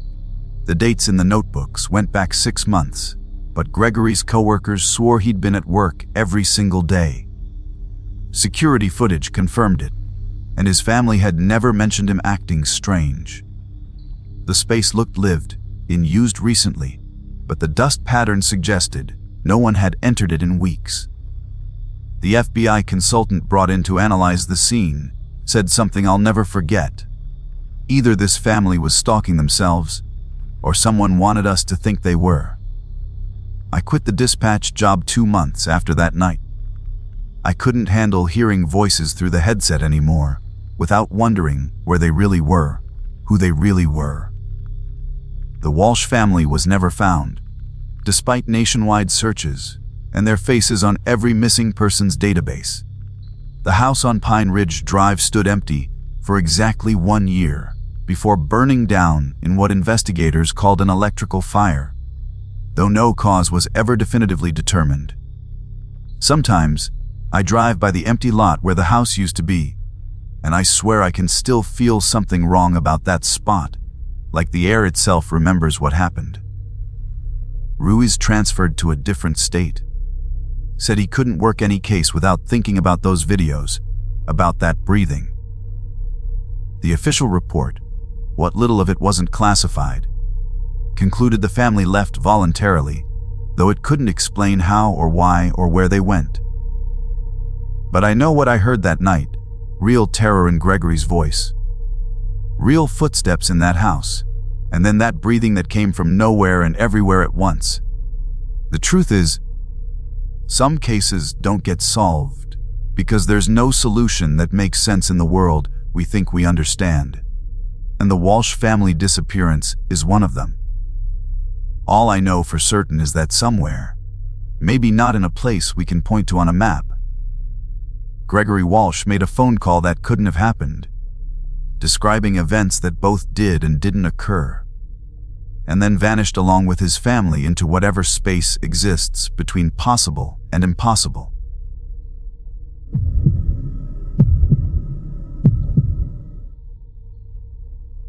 The dates in the notebooks went back 6 months, but Gregory's coworkers swore he'd been at work every single day. Security footage confirmed it, and his family had never mentioned him acting strange. The space looked lived, in used recently, but the dust pattern suggested no one had entered it in weeks. The FBI consultant brought in to analyze the scene said something I'll never forget. Either this family was stalking themselves, or someone wanted us to think they were. I quit the dispatch job 2 months after that night. I couldn't handle hearing voices through the headset anymore, without wondering where they really were, who they really were. The Walsh family was never found, despite nationwide searches and their faces on every missing persons database. The house on Pine Ridge Drive stood empty for exactly 1 year before burning down in what investigators called an electrical fire, though no cause was ever definitively determined. Sometimes, I drive by the empty lot where the house used to be, and I swear I can still feel something wrong about that spot, like the air itself remembers what happened. Ruiz transferred to a different state. Said he couldn't work any case without thinking about those videos, about that breathing. The official report, what little of it wasn't classified, concluded the family left voluntarily, though it couldn't explain how or why or where they went. But I know what I heard that night, real terror in Gregory's voice. Real footsteps in that house, and then that breathing that came from nowhere and everywhere at once. The truth is, some cases don't get solved because there's no solution that makes sense in the world we think we understand. And the Walsh family disappearance is one of them. All I know for certain is that somewhere, maybe not in a place we can point to on a map, Gregory Walsh made a phone call that couldn't have happened, describing events that both did and didn't occur, and then vanished along with his family into whatever space exists between possible and impossible.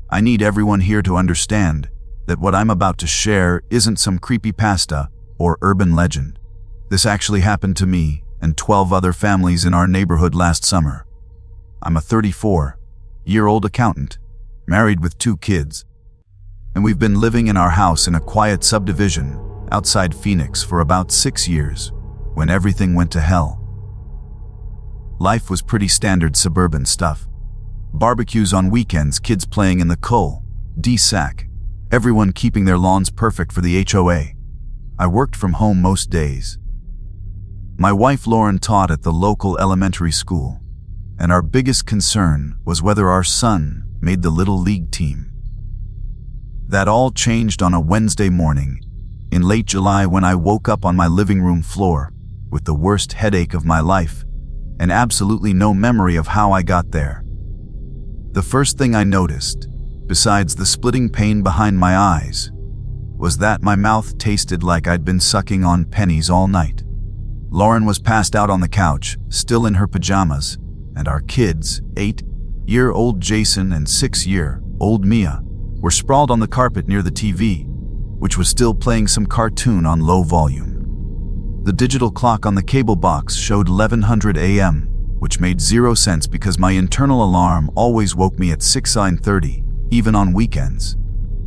I need everyone here to understand that what I'm about to share isn't some creepypasta or urban legend. This actually happened to me and 12 other families in our neighborhood last summer. I'm a 34-year-old accountant, married with 2 kids, and we've been living in our house in a quiet subdivision outside Phoenix for about 6 years when everything went to hell. Life was pretty standard suburban stuff. Barbecues on weekends, kids playing in the cul-de-sac, everyone keeping their lawns perfect for the HOA. I worked from home most days. My wife Lauren taught at the local elementary school, and our biggest concern was whether our son made the Little League team. That all changed on a Wednesday morning in late July when I woke up on my living room floor with the worst headache of my life and absolutely no memory of how I got there. The first thing I noticed, besides the splitting pain behind my eyes, was that my mouth tasted like I'd been sucking on pennies all night. Lauren was passed out on the couch, still in her pajamas, and our kids, 8-year-old Jason and 6-year-old Mia, were sprawled on the carpet near the TV, which was still playing some cartoon on low volume. The digital clock on the cable box showed 1100 a.m., which made 0 sense because my internal alarm always woke me at 6:30, even on weekends.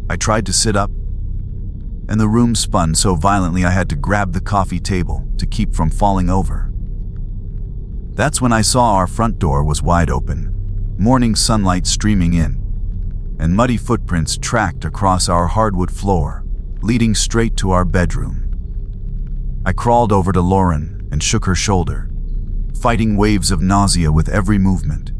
I tried to sit up, and the room spun so violently I had to grab the coffee table to keep from falling over. That's when I saw our front door was wide open, morning sunlight streaming in, and muddy footprints tracked across our hardwood floor, leading straight to our bedroom. I crawled over to Lauren and shook her shoulder, fighting waves of nausea with every movement.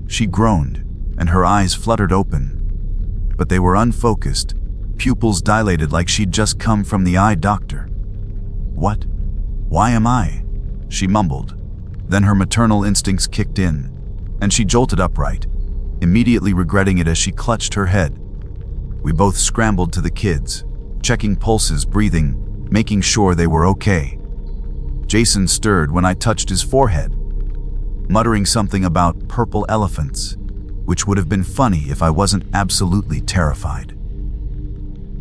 She groaned, and her eyes fluttered open, but they were unfocused, pupils dilated like she'd just come from the eye doctor. "What? Why am I?" she mumbled. Then her maternal instincts kicked in, and she jolted upright, immediately regretting it as she clutched her head. We both scrambled to the kids, checking pulses, breathing, making sure they were okay. Jason stirred when I touched his forehead, muttering something about purple elephants, which would have been funny if I wasn't absolutely terrified.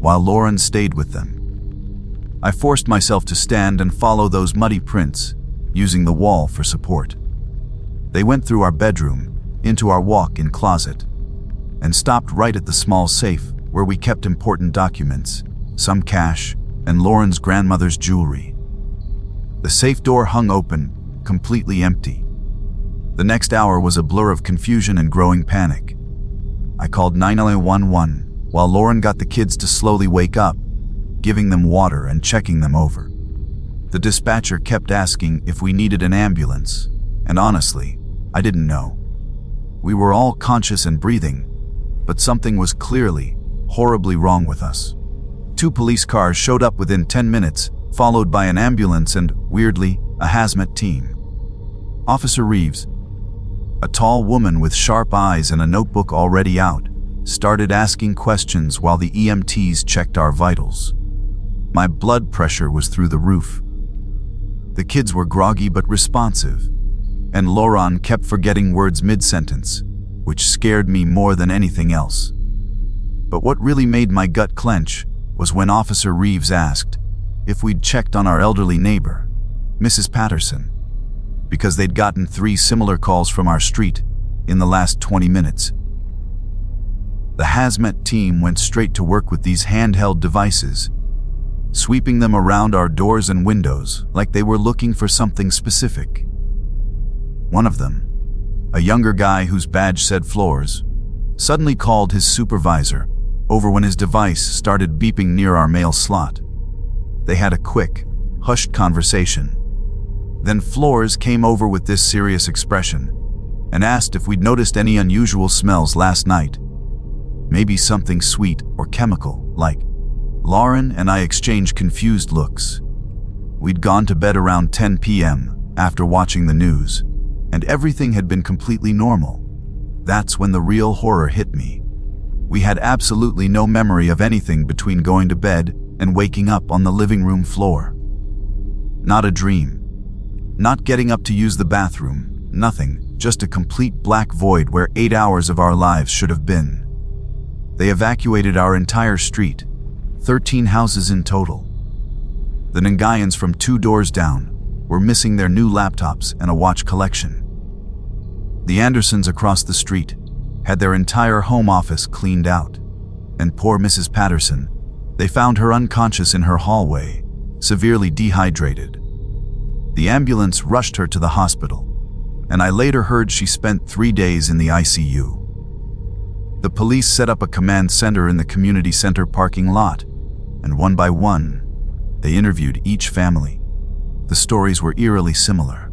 While Lauren stayed with them, I forced myself to stand and follow those muddy prints, using the wall for support. They went through our bedroom, into our walk-in closet, and stopped right at the small safe where we kept important documents, some cash, and Lauren's grandmother's jewelry. The safe door hung open, completely empty. The next hour was a blur of confusion and growing panic. I called 911 while Lauren got the kids to slowly wake up, giving them water and checking them over. The dispatcher kept asking if we needed an ambulance, and honestly, I didn't know. We were all conscious and breathing, but something was clearly, horribly wrong with us. 2 police cars showed up within 10 minutes, followed by an ambulance and, weirdly, a hazmat team. Officer Reeves, a tall woman with sharp eyes and a notebook already out, started asking questions while the EMTs checked our vitals. My blood pressure was through the roof. The kids were groggy but responsive, and Lauren kept forgetting words mid-sentence, which scared me more than anything else. But what really made my gut clench was when Officer Reeves asked if we'd checked on our elderly neighbor, Mrs. Patterson, because they'd gotten 3 similar calls from our street in the last 20 minutes. The hazmat team went straight to work with these handheld devices, sweeping them around our doors and windows like they were looking for something specific. One of them, a younger guy whose badge said floors, suddenly called his supervisor over when his device started beeping near our mail slot. They had a quick, hushed conversation. Then Floors came over with this serious expression and asked if we'd noticed any unusual smells last night. Maybe something sweet or chemical, like. Lauren and I exchanged confused looks. We'd gone to bed around 10 p.m. after watching the news, and everything had been completely normal. That's when the real horror hit me. We had absolutely no memory of anything between going to bed and waking up on the living room floor. Not a dream. Not getting up to use the bathroom, nothing, just a complete black void where 8 hours of our lives should have been. They evacuated our entire street, 13 houses in total. The Ngayans from 2 doors down were missing their new laptops and a watch collection. The Andersons across the street had their entire home office cleaned out, and poor Mrs. Patterson, they found her unconscious in her hallway, severely dehydrated. The ambulance rushed her to the hospital, and I later heard she spent 3 days in the ICU. The police set up a command center in the community center parking lot, and one by one, they interviewed each family. The stories were eerily similar.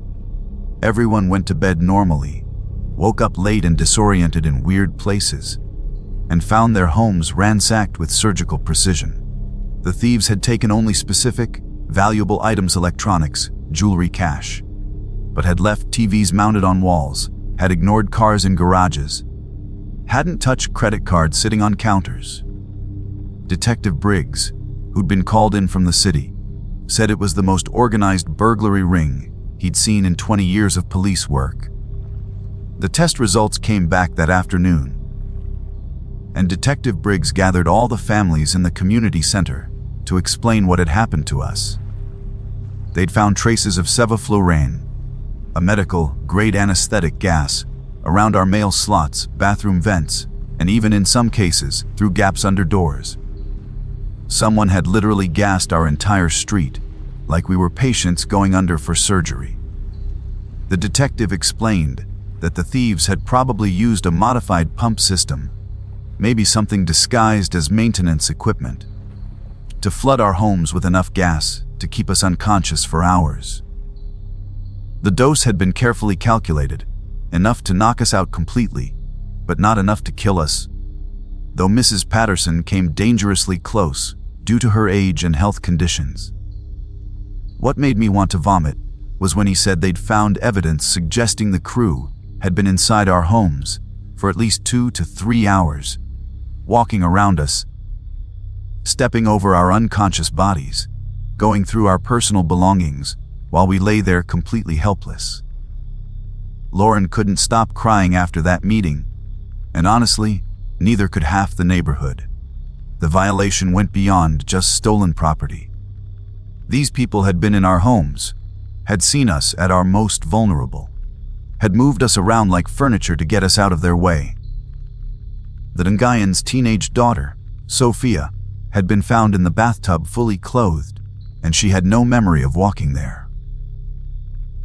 Everyone went to bed normally, woke up late and disoriented in weird places, and found their homes ransacked with surgical precision. The thieves had taken only specific, valuable items, electronics, jewelry, cash, but had left TVs mounted on walls, had ignored cars in garages, hadn't touched credit cards sitting on counters. Detective Briggs, who'd been called in from the city, said it was the most organized burglary ring he'd seen in 20 years of police work. The test results came back that afternoon, and Detective Briggs gathered all the families in the community center to explain what had happened to us. They'd found traces of sevoflurane, a medical-grade anesthetic gas, around our mail slots, bathroom vents, and even in some cases, through gaps under doors. Someone had literally gassed our entire street, like we were patients going under for surgery. The detective explained that the thieves had probably used a modified pump system, maybe something disguised as maintenance equipment, to flood our homes with enough gas to keep us unconscious for hours. The dose had been carefully calculated, enough to knock us out completely, but not enough to kill us, though Mrs. Patterson came dangerously close due to her age and health conditions. What made me want to vomit was when he said they'd found evidence suggesting the crew had been inside our homes for at least 2 to 3 hours, walking around us, stepping over our unconscious bodies, going through our personal belongings while we lay there completely helpless. Lauren couldn't stop crying after that meeting, and honestly, neither could half the neighborhood. The violation went beyond just stolen property. These people had been in our homes, had seen us at our most vulnerable, had moved us around like furniture to get us out of their way. The Ngayan's teenage daughter, Sophia, had been found in the bathtub fully clothed, and she had no memory of walking there.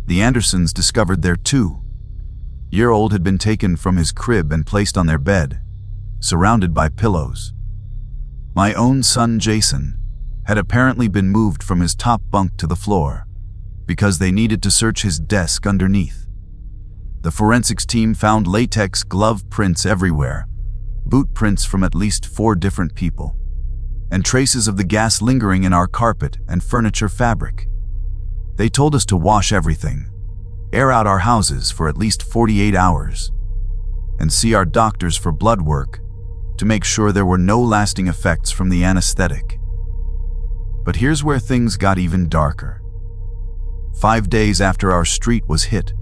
The Andersons discovered their 2-year-old had been taken from his crib and placed on their bed, surrounded by pillows. My own son Jason had apparently been moved from his top bunk to the floor because they needed to search his desk underneath. The forensics team found latex glove prints everywhere, boot prints from at least 4 different people, and traces of the gas lingering in our carpet and furniture fabric. They told us to wash everything, air out our houses for at least 48 hours, and see our doctors for blood work to make sure there were no lasting effects from the anesthetic. But here's where things got even darker. 5 days after our street was hit,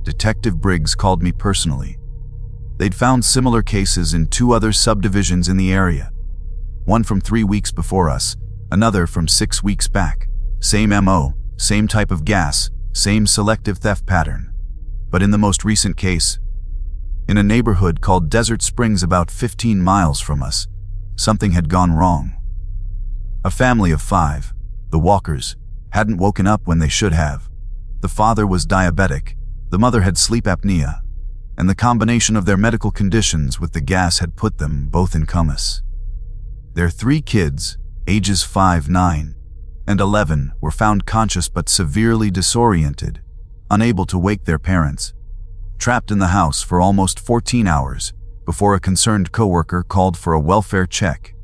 Detective Briggs called me personally. They'd found similar cases in 2 other subdivisions in the area, one from 3 weeks before us, another from 6 weeks back. Same MO, same type of gas, same selective theft pattern. But in the most recent case, in a neighborhood called Desert Springs about 15 miles from us, something had gone wrong. A family of 5, the Walkers, hadn't woken up when they should have. The father was diabetic, the mother had sleep apnea, and the combination of their medical conditions with the gas had put them both in comas. Their 3 kids, ages 5, 9, and 11, were found conscious but severely disoriented, unable to wake their parents, trapped in the house for almost 14 hours before a concerned coworker called for a welfare check.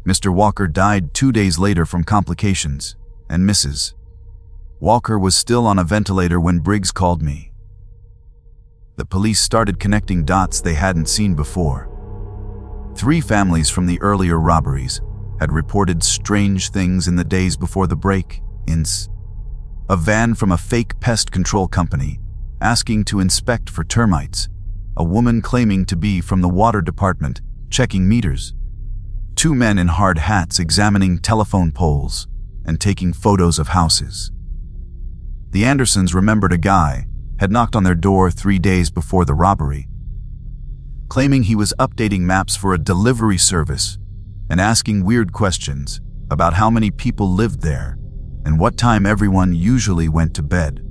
Mr. Walker died 2 days later from complications, and Mrs. Walker was still on a ventilator when Briggs called me. The police started connecting dots they hadn't seen before. 3 families from the earlier robberies had reported strange things in the days before the break-ins. A van from a fake pest control company asking to inspect for termites, a woman claiming to be from the water department checking meters, 2 men in hard hats examining telephone poles and taking photos of houses. The Andersons remembered a guy had knocked on their door 3 days before the robbery, claiming he was updating maps for a delivery service and asking weird questions about how many people lived there and what time everyone usually went to bed.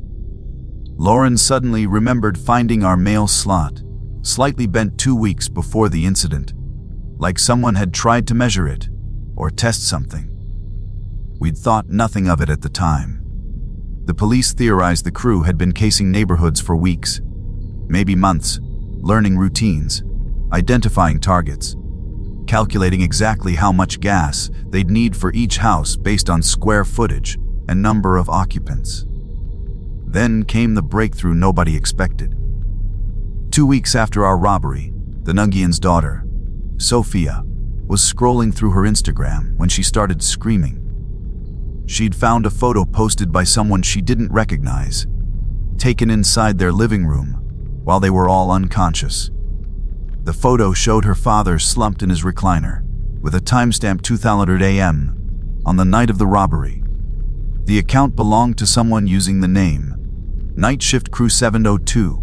Lauren suddenly remembered finding our mail slot slightly bent 2 weeks before the incident, like someone had tried to measure it or test something. We'd thought nothing of it at the time. The police theorized the crew had been casing neighborhoods for weeks, maybe months, learning routines, identifying targets, calculating exactly how much gas they'd need for each house based on square footage and number of occupants. Then came the breakthrough nobody expected. 2 weeks after our robbery, the Nungian's daughter, Sophia, was scrolling through her Instagram when she started screaming. She'd found a photo posted by someone she didn't recognize, taken inside their living room while they were all unconscious. The photo showed her father slumped in his recliner, with a timestamp 2:00 a.m. on the night of the robbery. The account belonged to someone using the name Night Shift Crew 702,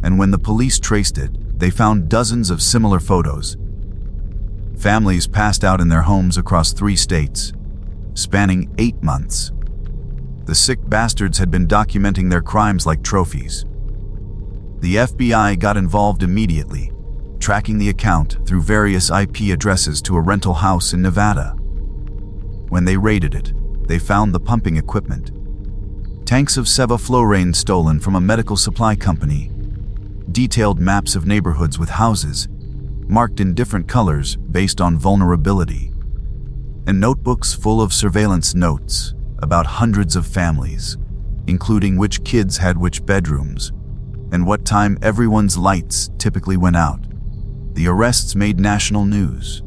and when the police traced it, they found dozens of similar photos. Families passed out in their homes across 3 states, spanning 8 months. The sick bastards had been documenting their crimes like trophies. The FBI got involved immediately, tracking the account through various IP addresses to a rental house in Nevada. When they raided it, they found the pumping equipment. Tanks of sevoflurane stolen from a medical supply company, detailed maps of neighborhoods with houses, marked in different colors based on vulnerability, and notebooks full of surveillance notes about hundreds of families, including which kids had which bedrooms, and what time everyone's lights typically went out. The arrests made national news.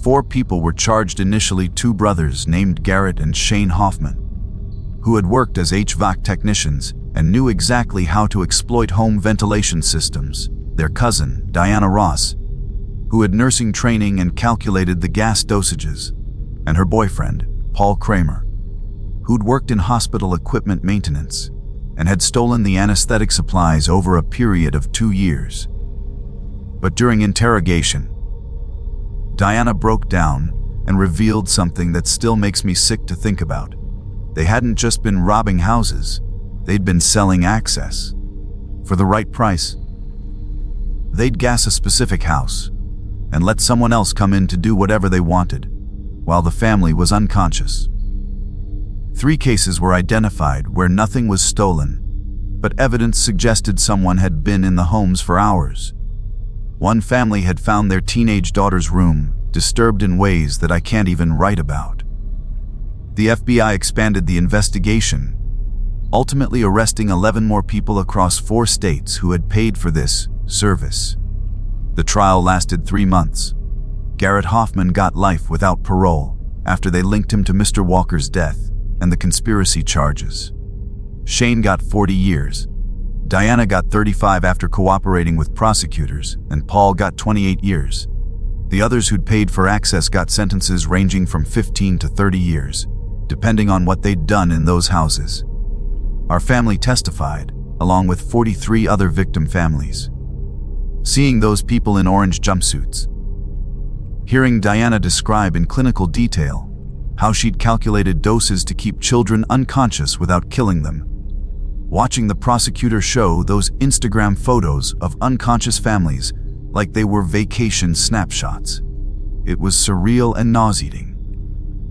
4 people were charged initially, 2 brothers named Garrett and Shane Hoffman, who had worked as HVAC technicians and knew exactly how to exploit home ventilation systems, their cousin, Diana Ross, who had nursing training and calculated the gas dosages, and her boyfriend, Paul Kramer, who'd worked in hospital equipment maintenance and had stolen the anesthetic supplies over a period of 2 years. But during interrogation, Diana broke down and revealed something that still makes me sick to think about. They hadn't just been robbing houses, they'd been selling access. For the right price, they'd gas a specific house and let someone else come in to do whatever they wanted. while the family was unconscious. 3 cases were identified where nothing was stolen, but evidence suggested someone had been in the homes for hours. One family had found their teenage daughter's room disturbed in ways that I can't even write about. The FBI expanded the investigation, ultimately arresting 11 more people across 4 states who had paid for this service. The trial lasted 3 months. Garrett Hoffman got life without parole after they linked him to Mr. Walker's death and the conspiracy charges. Shane got 40 years. Diana got 35 after cooperating with prosecutors, and Paul got 28 years. The others who'd paid for access got sentences ranging from 15 to 30 years, depending on what they'd done in those houses. Our family testified, along with 43 other victim families. Seeing those people in orange jumpsuits. Hearing Diana describe in clinical detail how she'd calculated doses to keep children unconscious without killing them. Watching the prosecutor show those Instagram photos of unconscious families like they were vacation snapshots. It was surreal and nauseating.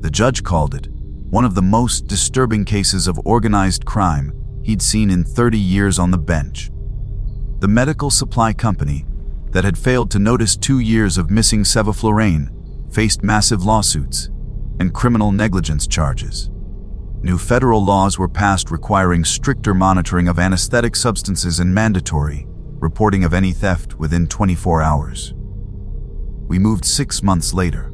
The judge called it one of the most disturbing cases of organized crime he'd seen in 30 years on the bench. The medical supply company that had failed to notice 2 years of missing sevoflurane faced massive lawsuits and criminal negligence charges. New federal laws were passed requiring stricter monitoring of anesthetic substances and mandatory reporting of any theft within 24 hours. We moved 6 months later.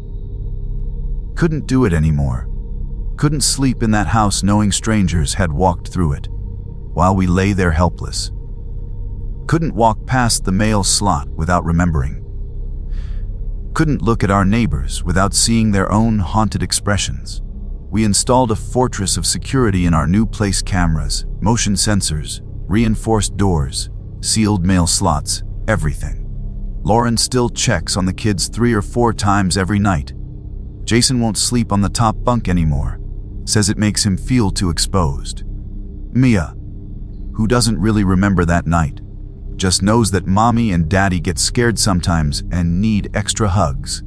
Couldn't do it anymore. Couldn't sleep in that house knowing strangers had walked through it while we lay there helpless. Couldn't walk past the mail slot without remembering. Couldn't look at our neighbors without seeing their own haunted expressions. We installed a fortress of security in our new place: cameras, motion sensors, reinforced doors, sealed mail slots, everything. Lauren still checks on the kids 3 or 4 times every night. Jason won't sleep on the top bunk anymore, says it makes him feel too exposed. Mia, who doesn't really remember that night, just knows that mommy and daddy get scared sometimes and need extra hugs.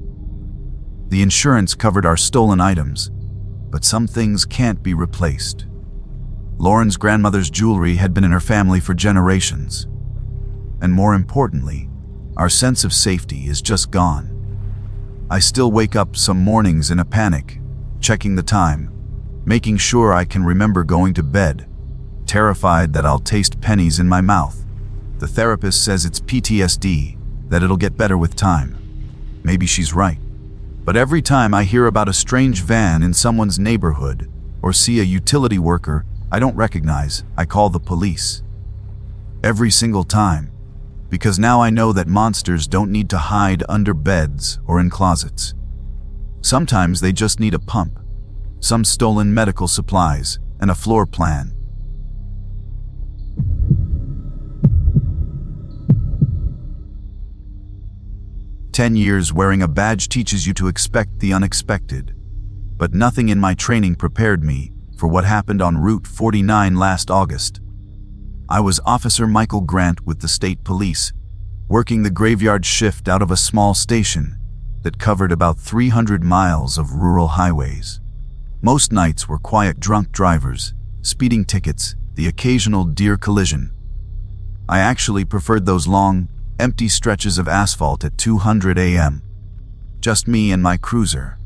The insurance covered our stolen items, but some things can't be replaced. Lauren's grandmother's jewelry had been in her family for generations. And more importantly, our sense of safety is just gone. I still wake up some mornings in a panic, checking the time, making sure I can remember going to bed, terrified that I'll taste pennies in my mouth. The therapist says it's PTSD, that it'll get better with time. Maybe she's right. But every time I hear about a strange van in someone's neighborhood or see a utility worker I don't recognize, I call the police. Every single time. Because now I know that monsters don't need to hide under beds or in closets. Sometimes they just need a pump, some stolen medical supplies, and a floor plan. "10 years wearing a badge teaches you to expect the unexpected, but nothing in my training prepared me for what happened on Route 49 last August. I was Officer Michael Grant with the state police, working the graveyard shift out of a small station that covered about 300 miles of rural highways. Most nights were quiet drunk drivers, speeding tickets, the occasional deer collision. I actually preferred those long, empty stretches of asphalt at 200 a.m. Just me and my cruiser,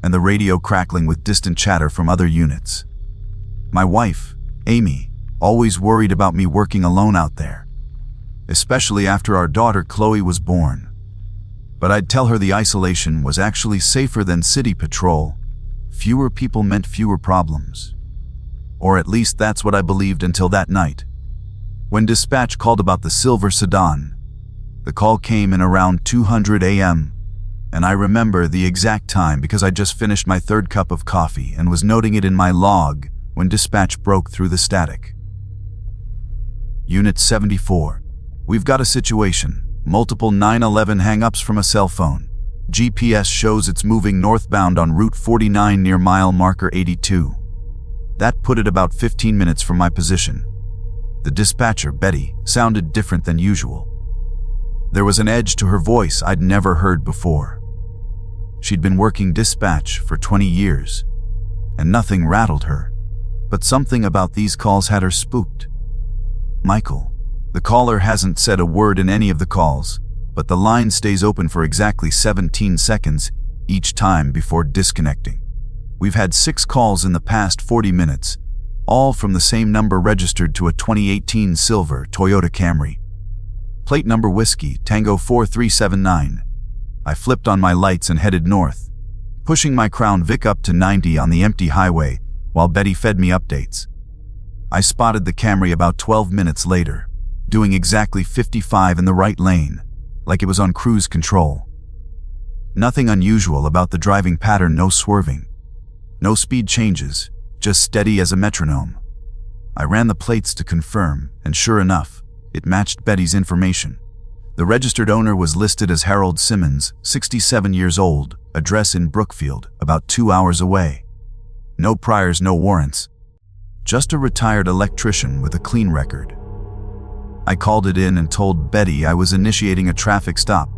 and the radio crackling with distant chatter from other units. My wife, Amy, always worried about me working alone out there, especially after our daughter Chloe was born. But I'd tell her the isolation was actually safer than city patrol. Fewer people meant fewer problems. Or at least that's what I believed until that night. When dispatch called about the silver sedan, the call came in around 200 a.m., and I remember the exact time because I just finished my 3rd cup of coffee and was noting it in my log when dispatch broke through the static. Unit 74. We've got a situation. Multiple 911 hang-ups from a cell phone. GPS shows it's moving northbound on Route 49 near mile marker 82. That put it about 15 minutes from my position. The dispatcher, Betty, sounded different than usual. There was an edge to her voice I'd never heard before. She'd been working dispatch for 20 years, and nothing rattled her. But something about these calls had her spooked. Michael. The caller hasn't said a word in any of the calls, but the line stays open for exactly 17 seconds each time before disconnecting. We've had 6 calls in the past 40 minutes, all from the same number registered to a 2018 silver Toyota Camry. Plate number Whiskey, Tango 4379. I flipped on my lights and headed north, pushing my Crown Vic up to 90 on the empty highway while Betty fed me updates. I spotted the Camry about 12 minutes later, doing exactly 55 in the right lane, like it was on cruise control. Nothing unusual about the driving pattern, no swerving, no speed changes, just steady as a metronome. I ran the plates to confirm, and sure enough, it matched Betty's information. The registered owner was listed as Harold Simmons, 67 years old, address in Brookfield, about 2 hours away. No priors, no warrants. Just a retired electrician with a clean record. I called it in and told Betty I was initiating a traffic stop,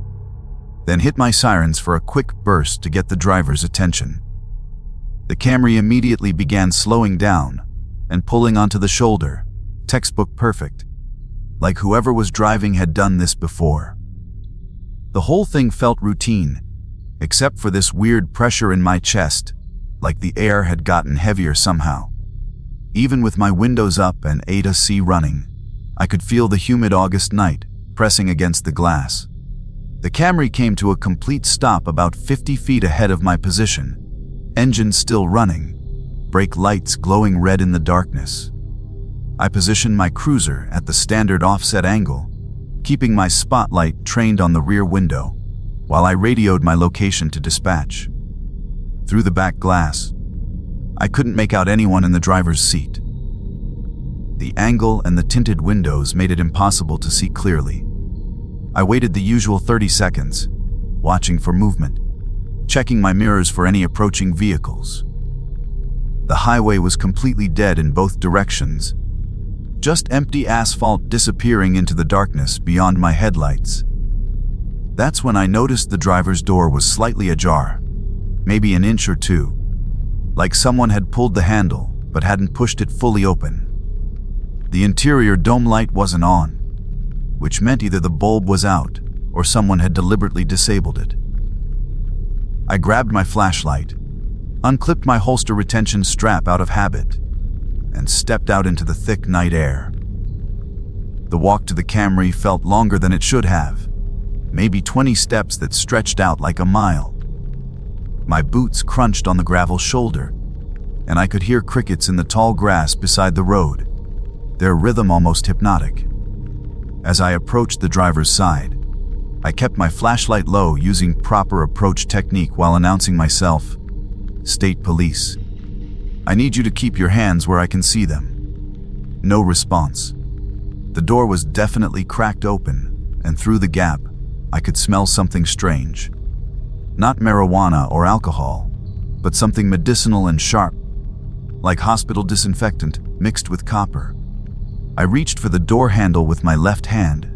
then hit my sirens for a quick burst to get the driver's attention. The Camry immediately began slowing down and pulling onto the shoulder, textbook perfect, like whoever was driving had done this before. The whole thing felt routine, except for this weird pressure in my chest, like the air had gotten heavier somehow. Even with my windows up and A/C running, I could feel the humid August night pressing against the glass. The Camry came to a complete stop about 50 feet ahead of my position, engine still running, brake lights glowing red in the darkness. I positioned my cruiser at the standard offset angle, keeping my spotlight trained on the rear window, while I radioed my location to dispatch. Through the back glass, I couldn't make out anyone in the driver's seat. The angle and the tinted windows made it impossible to see clearly. I waited the usual 30 seconds, watching for movement, checking my mirrors for any approaching vehicles. The highway was completely dead in both directions, just empty asphalt disappearing into the darkness beyond my headlights. That's when I noticed the driver's door was slightly ajar, maybe an inch or two, like someone had pulled the handle but hadn't pushed it fully open. The interior dome light wasn't on, which meant either the bulb was out or someone had deliberately disabled it. I grabbed my flashlight, unclipped my holster retention strap out of habit, and stepped out into the thick night air. The walk to the Camry felt longer than it should have, maybe 20 steps that stretched out like a mile. My boots crunched on the gravel shoulder, and I could hear crickets in the tall grass beside the road, their rhythm almost hypnotic. As I approached the driver's side, I kept my flashlight low using proper approach technique while announcing myself, "State Police. I need you to keep your hands where I can see them." No response. The door was definitely cracked open, and through the gap, I could smell something strange. Not marijuana or alcohol, but something medicinal and sharp, like hospital disinfectant mixed with copper. I reached for the door handle with my left hand,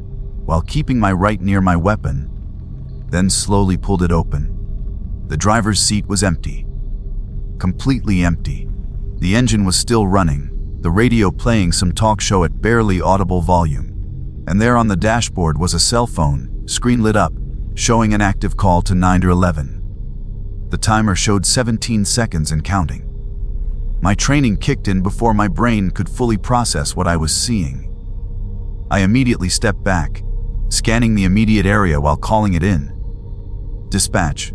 while keeping my right near my weapon, then slowly pulled it open. The driver's seat was empty. Completely empty. The engine was still running, the radio playing some talk show at barely audible volume. And there on the dashboard was a cell phone, screen lit up, showing an active call to 911. The timer showed 17 seconds and counting. My training kicked in before my brain could fully process what I was seeing. I immediately stepped back, scanning the immediate area while calling it in. "Dispatch.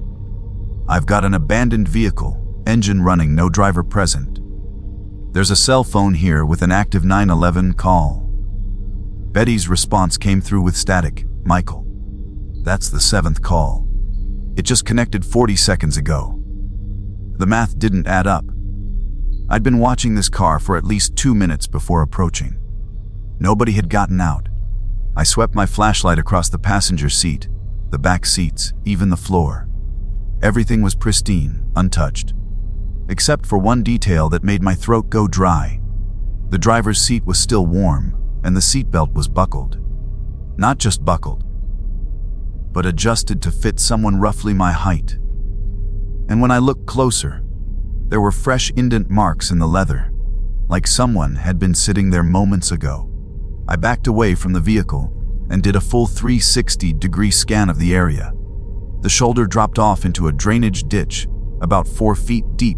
I've got an abandoned vehicle, engine running, no driver present. There's a cell phone here with an active 911 call." Betty's response came through with static, "Michael. That's the 7th call. It just connected 40 seconds ago." The math didn't add up. I'd been watching this car for at least 2 minutes before approaching. Nobody had gotten out. I swept my flashlight across the passenger seat, the back seats, even the floor. Everything was pristine, untouched, except for one detail that made my throat go dry. The driver's seat was still warm, and the seatbelt was buckled. Not just buckled, but adjusted to fit someone roughly my height. And when I looked closer, there were fresh indent marks in the leather, like someone had been sitting there moments ago. I backed away from the vehicle and did a full 360-degree scan of the area. The shoulder dropped off into a drainage ditch about 4 feet deep,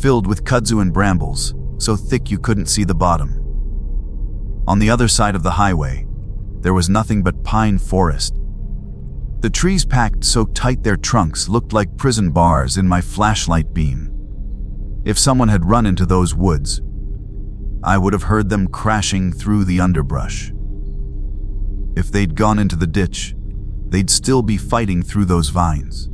filled with kudzu and brambles, so thick you couldn't see the bottom. On the other side of the highway, there was nothing but pine forest. The trees packed so tight their trunks looked like prison bars in my flashlight beam. If someone had run into those woods, I would have heard them crashing through the underbrush. If they'd gone into the ditch, they'd still be fighting through those vines.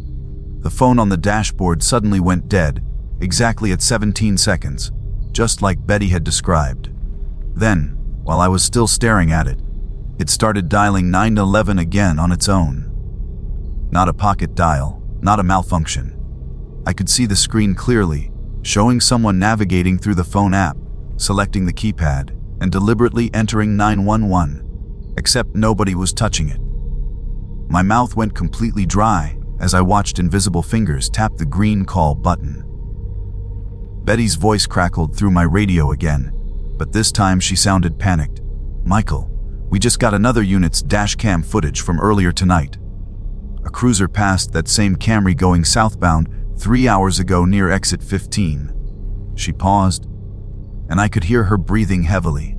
The phone on the dashboard suddenly went dead, exactly at 17 seconds, just like Betty had described. Then, while I was still staring at it, it started dialing 911 again on its own. Not a pocket dial, not a malfunction. I could see the screen clearly, showing someone navigating through the phone app, selecting the keypad, and deliberately entering 911, except nobody was touching it. My mouth went completely dry as I watched invisible fingers tap the green call button. Betty's voice crackled through my radio again, but this time she sounded panicked. "Michael, we just got another unit's dash cam footage from earlier tonight. A cruiser passed that same Camry going southbound 3 hours ago near exit 15. She paused, and I could hear her breathing heavily.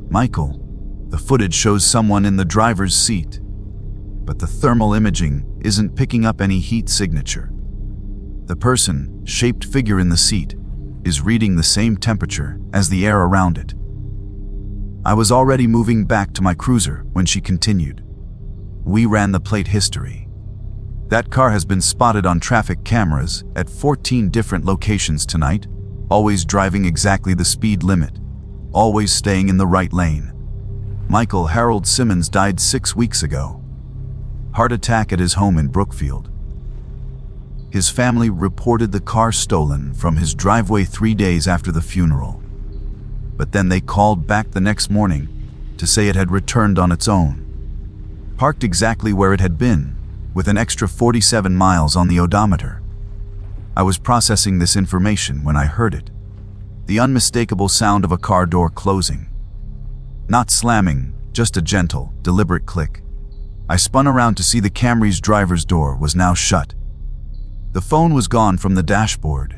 "Michael, the footage shows someone in the driver's seat, but the thermal imaging isn't picking up any heat signature. The person, shaped figure in the seat, is reading the same temperature as the air around it." I was already moving back to my cruiser when she continued. "We ran the plate history. That car has been spotted on traffic cameras at 14 different locations tonight, always driving exactly the speed limit, always staying in the right lane. Michael Harold Simmons died 6 weeks ago. Heart attack at his home in Brookfield. His family reported the car stolen from his driveway 3 days after the funeral. But then they called back the next morning to say it had returned on its own, parked exactly where it had been, with an extra 47 miles on the odometer. I was processing this information when I heard it. The unmistakable sound of a car door closing. Not slamming, just a gentle, deliberate click. I spun around to see the Camry's driver's door was now shut. The phone was gone from the dashboard.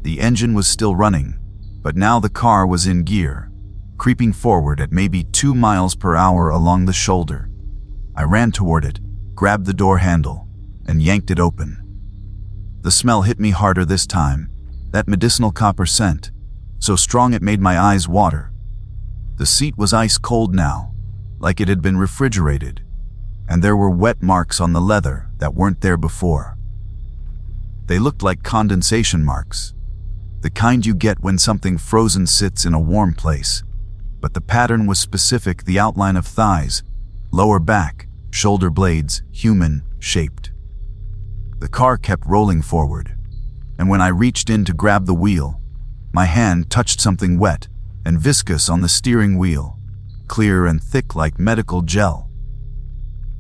The engine was still running, but now the car was in gear, creeping forward at maybe 2 miles per hour along the shoulder. I ran toward it, grabbed the door handle, and yanked it open. The smell hit me harder this time, that medicinal copper scent, so strong it made my eyes water. The seat was ice cold now, like it had been refrigerated, and there were wet marks on the leather that weren't there before. They looked like condensation marks, the kind you get when something frozen sits in a warm place, but the pattern was specific, the outline of thighs, lower back, shoulder blades, human-shaped. The car kept rolling forward, and when I reached in to grab the wheel, my hand touched something wet and viscous on the steering wheel, clear and thick like medical gel.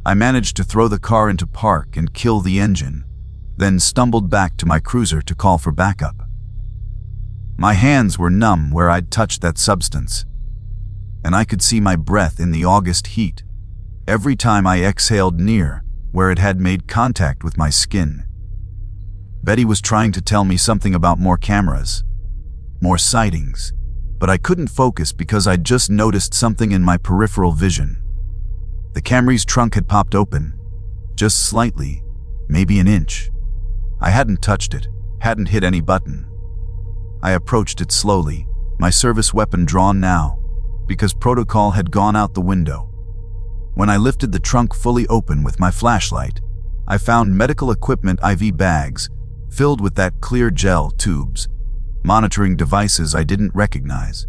I managed to throw the car into park and kill the engine, then stumbled back to my cruiser to call for backup. My hands were numb where I'd touched that substance, and I could see my breath in the August heat every time I exhaled near where it had made contact with my skin. Betty was trying to tell me something about more cameras, more sightings, but I couldn't focus because I'd just noticed something in my peripheral vision. The Camry's trunk had popped open, just slightly, maybe an inch. I hadn't touched it, hadn't hit any button. I approached it slowly, my service weapon drawn now, because protocol had gone out the window. When I lifted the trunk fully open with my flashlight, I found medical equipment IV bags filled with that clear gel tubes, monitoring devices I didn't recognize.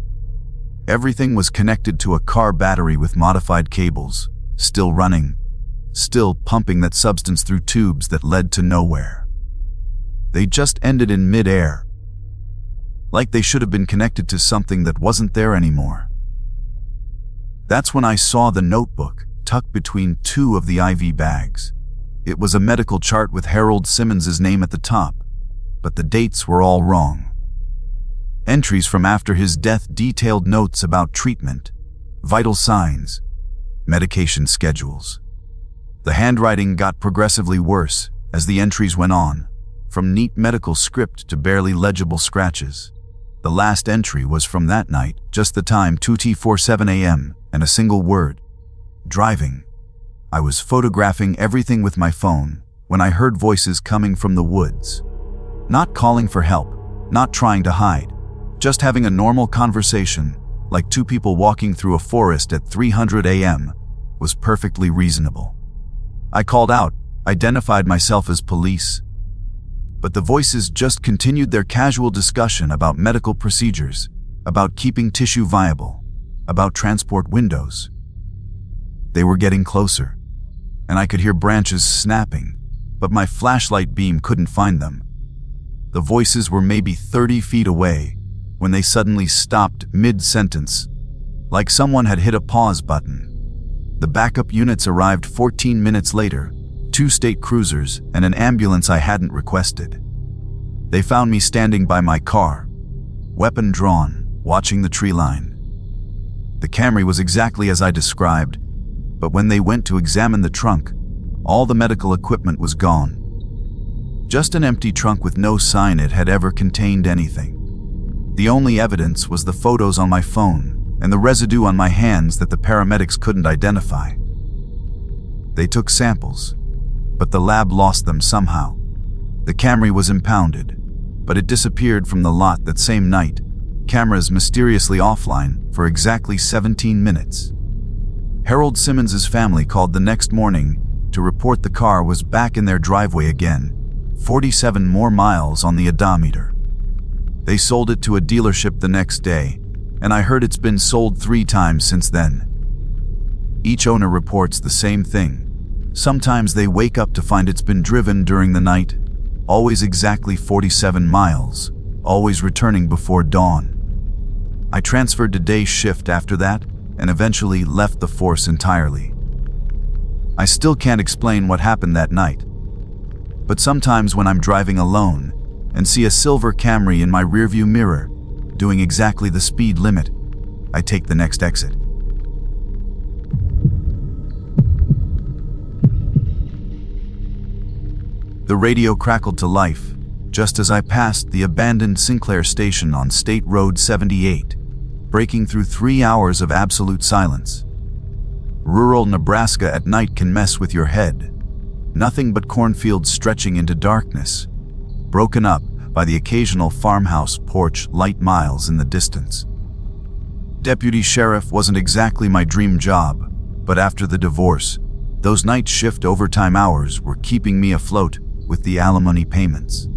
Everything was connected to a car battery with modified cables, still running, still pumping that substance through tubes that led to nowhere. They just ended in mid-air, like they should have been connected to something that wasn't there anymore. That's when I saw the notebook tucked between two of the IV bags. It was a medical chart with Harold Simmons's name at the top, but the dates were all wrong. Entries from after his death detailed notes about treatment, vital signs, medication schedules. The handwriting got progressively worse as the entries went on, from neat medical script to barely legible scratches. The last entry was from that night, just the time 2:47 a.m., and a single word: driving. I was photographing everything with my phone when I heard voices coming from the woods. Not calling for help, not trying to hide, just having a normal conversation, like two people walking through a forest at 300 a.m., was perfectly reasonable. I called out, identified myself as police, but the voices just continued their casual discussion about medical procedures, about keeping tissue viable, about transport windows. They were getting closer, and I could hear branches snapping, but my flashlight beam couldn't find them. The voices were maybe 30 feet away when they suddenly stopped mid-sentence, like someone had hit a pause button. The backup units arrived 14 minutes later, 2 state cruisers and an ambulance I hadn't requested. They found me standing by my car, weapon drawn, watching the tree line. The Camry was exactly as I described, but when they went to examine the trunk, all the medical equipment was gone. Just an empty trunk with no sign it had ever contained anything. The only evidence was the photos on my phone and the residue on my hands that the paramedics couldn't identify. They took samples, but the lab lost them somehow. The Camry was impounded, but it disappeared from the lot that same night, cameras mysteriously offline for exactly 17 minutes. Harold Simmons's family called the next morning to report the car was back in their driveway again, 47 more miles on the odometer. They sold it to a dealership the next day, and I heard it's been sold 3 times since then. Each owner reports the same thing. Sometimes they wake up to find it's been driven during the night, always exactly 47 miles, always returning before dawn. I transferred to day shift after that, and eventually left the force entirely. I still can't explain what happened that night, but sometimes when I'm driving alone and see a silver Camry in my rearview mirror, doing exactly the speed limit, I take the next exit. The radio crackled to life just as I passed the abandoned Sinclair station on State Road 78, breaking through 3 hours of absolute silence. Rural Nebraska at night can mess with your head. Nothing but cornfields stretching into darkness, broken up by the occasional farmhouse porch light miles in the distance. Deputy sheriff wasn't exactly my dream job, but after the divorce, those night shift overtime hours were keeping me afloat with the alimony payments.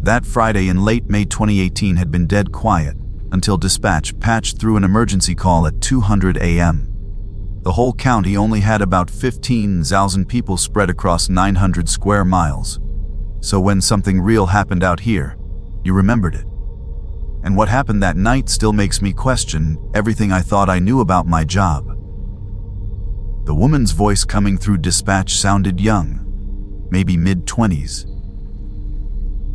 That Friday in late May 2018 had been dead quiet until dispatch patched through an emergency call at 200 a.m. The whole county only had about 15,000 people spread across 900 square miles. So when something real happened out here, you remembered it. And what happened that night still makes me question everything I thought I knew about my job. The woman's voice coming through dispatch sounded young, maybe mid-20s.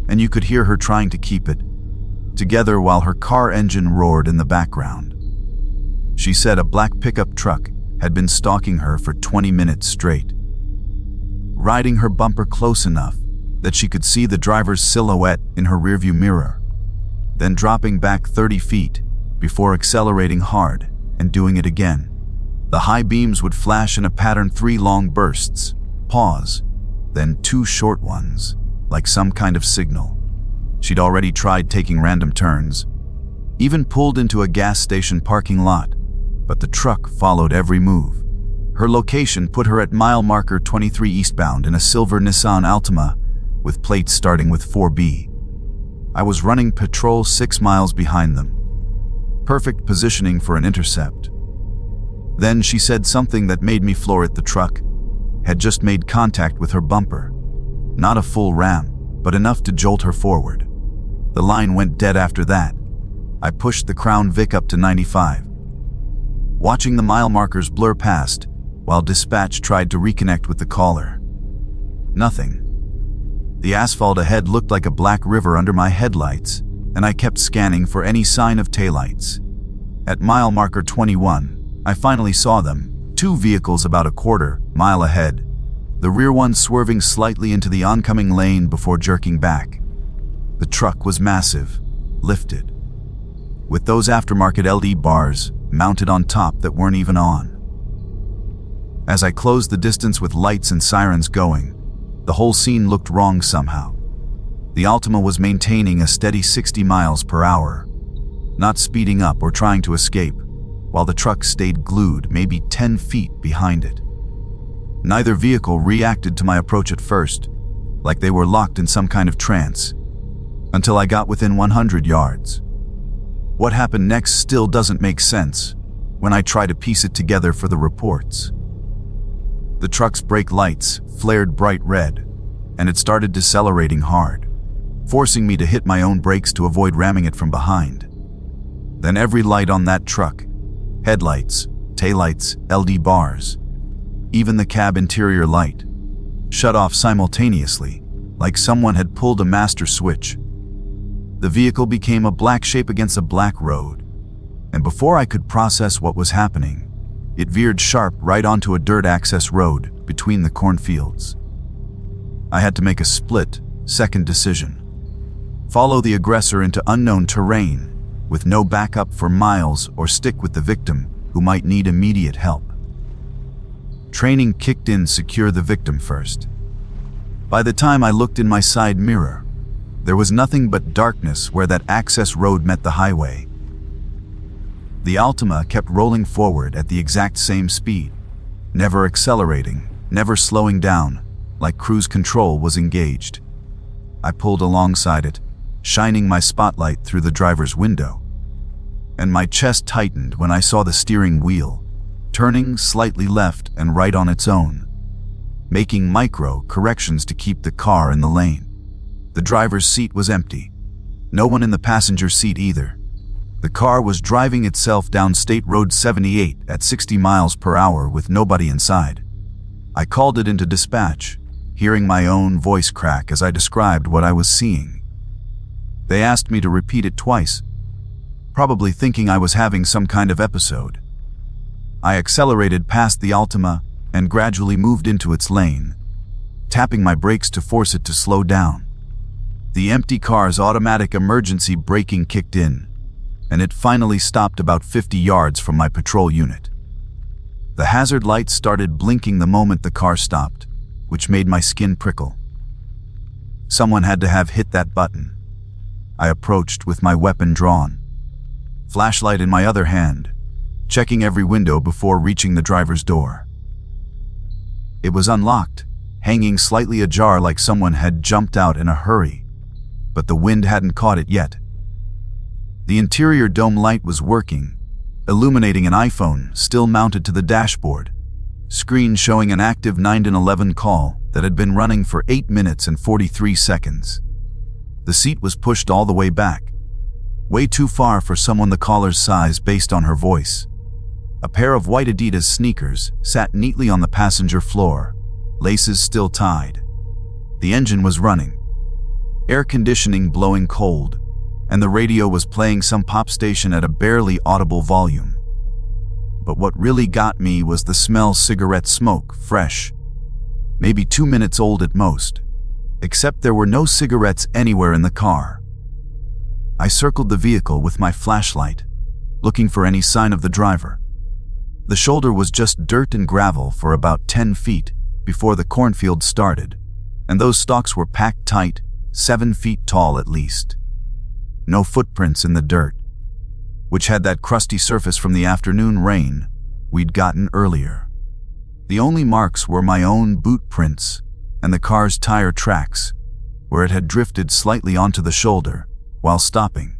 And you could hear her trying to keep it together while her car engine roared in the background. She said a black pickup truck had been stalking her for 20 minutes straight, riding her bumper close enough that she could see the driver's silhouette in her rearview mirror, then dropping back 30 feet before accelerating hard and doing it again. The high beams would flash in a pattern 3 long bursts, pause, then 2 short ones, like some kind of signal. She'd already tried taking random turns, even pulled into a gas station parking lot, but the truck followed every move. Her location put her at mile marker 23 eastbound in a silver Nissan Altima with plates starting with 4B. I was running patrol 6 miles behind them. Perfect positioning for an intercept. Then she said something that made me floor at the truck had just made contact with her bumper. Not a full ram, but enough to jolt her forward. The line went dead after that. I pushed the Crown Vic up to 95. Watching the mile markers blur past while dispatch tried to reconnect with the caller. Nothing. The asphalt ahead looked like a black river under my headlights, and I kept scanning for any sign of taillights. At mile marker 21, I finally saw them, 2 vehicles about a quarter-mile ahead, the rear one swerving slightly into the oncoming lane before jerking back. The truck was massive, lifted, with those aftermarket LED bars mounted on top that weren't even on. As I closed the distance with lights and sirens going, the whole scene looked wrong somehow. The Altima was maintaining a steady 60 miles per hour, not speeding up or trying to escape, while the truck stayed glued maybe 10 feet behind it. Neither vehicle reacted to my approach at first, like they were locked in some kind of trance, until I got within 100 yards. What happened next still doesn't make sense when I try to piece it together for the reports. The truck's brake lights flared bright red, and it started decelerating hard, forcing me to hit my own brakes to avoid ramming it from behind. Then every light on that truck, headlights, taillights, LED bars, even the cab interior light, shut off simultaneously, like someone had pulled a master switch. The vehicle became a black shape against a black road, and before I could process what was happening, it veered sharp right onto a dirt access road between the cornfields. I had to make a split-second decision. Follow the aggressor into unknown terrain with no backup for miles, or stick with the victim who might need immediate help. Training kicked in. Secure the victim first. By the time I looked in my side mirror, there was nothing but darkness where that access road met the highway. The Altima kept rolling forward at the exact same speed, never accelerating, never slowing down, like cruise control was engaged. I pulled alongside it, shining my spotlight through the driver's window, and my chest tightened when I saw the steering wheel turning slightly left and right on its own, making micro corrections to keep the car in the lane. The driver's seat was empty, no one in the passenger seat either. The car was driving itself down State Road 78 at 60 miles per hour with nobody inside. I called it into dispatch, hearing my own voice crack as I described what I was seeing. They asked me to repeat it twice, probably thinking I was having some kind of episode. I accelerated past the Altima and gradually moved into its lane, tapping my brakes to force it to slow down. The empty car's automatic emergency braking kicked in, and it finally stopped about 50 yards from my patrol unit. The hazard lights started blinking the moment the car stopped, which made my skin prickle. Someone had to have hit that button. I approached with my weapon drawn, flashlight in my other hand, checking every window before reaching the driver's door. It was unlocked, hanging slightly ajar like someone had jumped out in a hurry, but the wind hadn't caught it yet. The interior dome light was working, illuminating an iPhone still mounted to the dashboard, screen showing an active 911 call that had been running for 8 minutes and 43 seconds. The seat was pushed all the way back, way too far for someone the caller's size based on her voice. A pair of white Adidas sneakers sat neatly on the passenger floor, laces still tied. The engine was running, air conditioning blowing cold, and the radio was playing some pop station at a barely audible volume. But what really got me was the smell: cigarette smoke, fresh, maybe 2 minutes old at most, except there were no cigarettes anywhere in the car. I circled the vehicle with my flashlight, looking for any sign of the driver. The shoulder was just dirt and gravel for about 10 feet before the cornfield started, and those stalks were packed tight, 7 feet tall at least. No footprints in the dirt, which had that crusty surface from the afternoon rain we'd gotten earlier. The only marks were my own boot prints and the car's tire tracks, where it had drifted slightly onto the shoulder while stopping.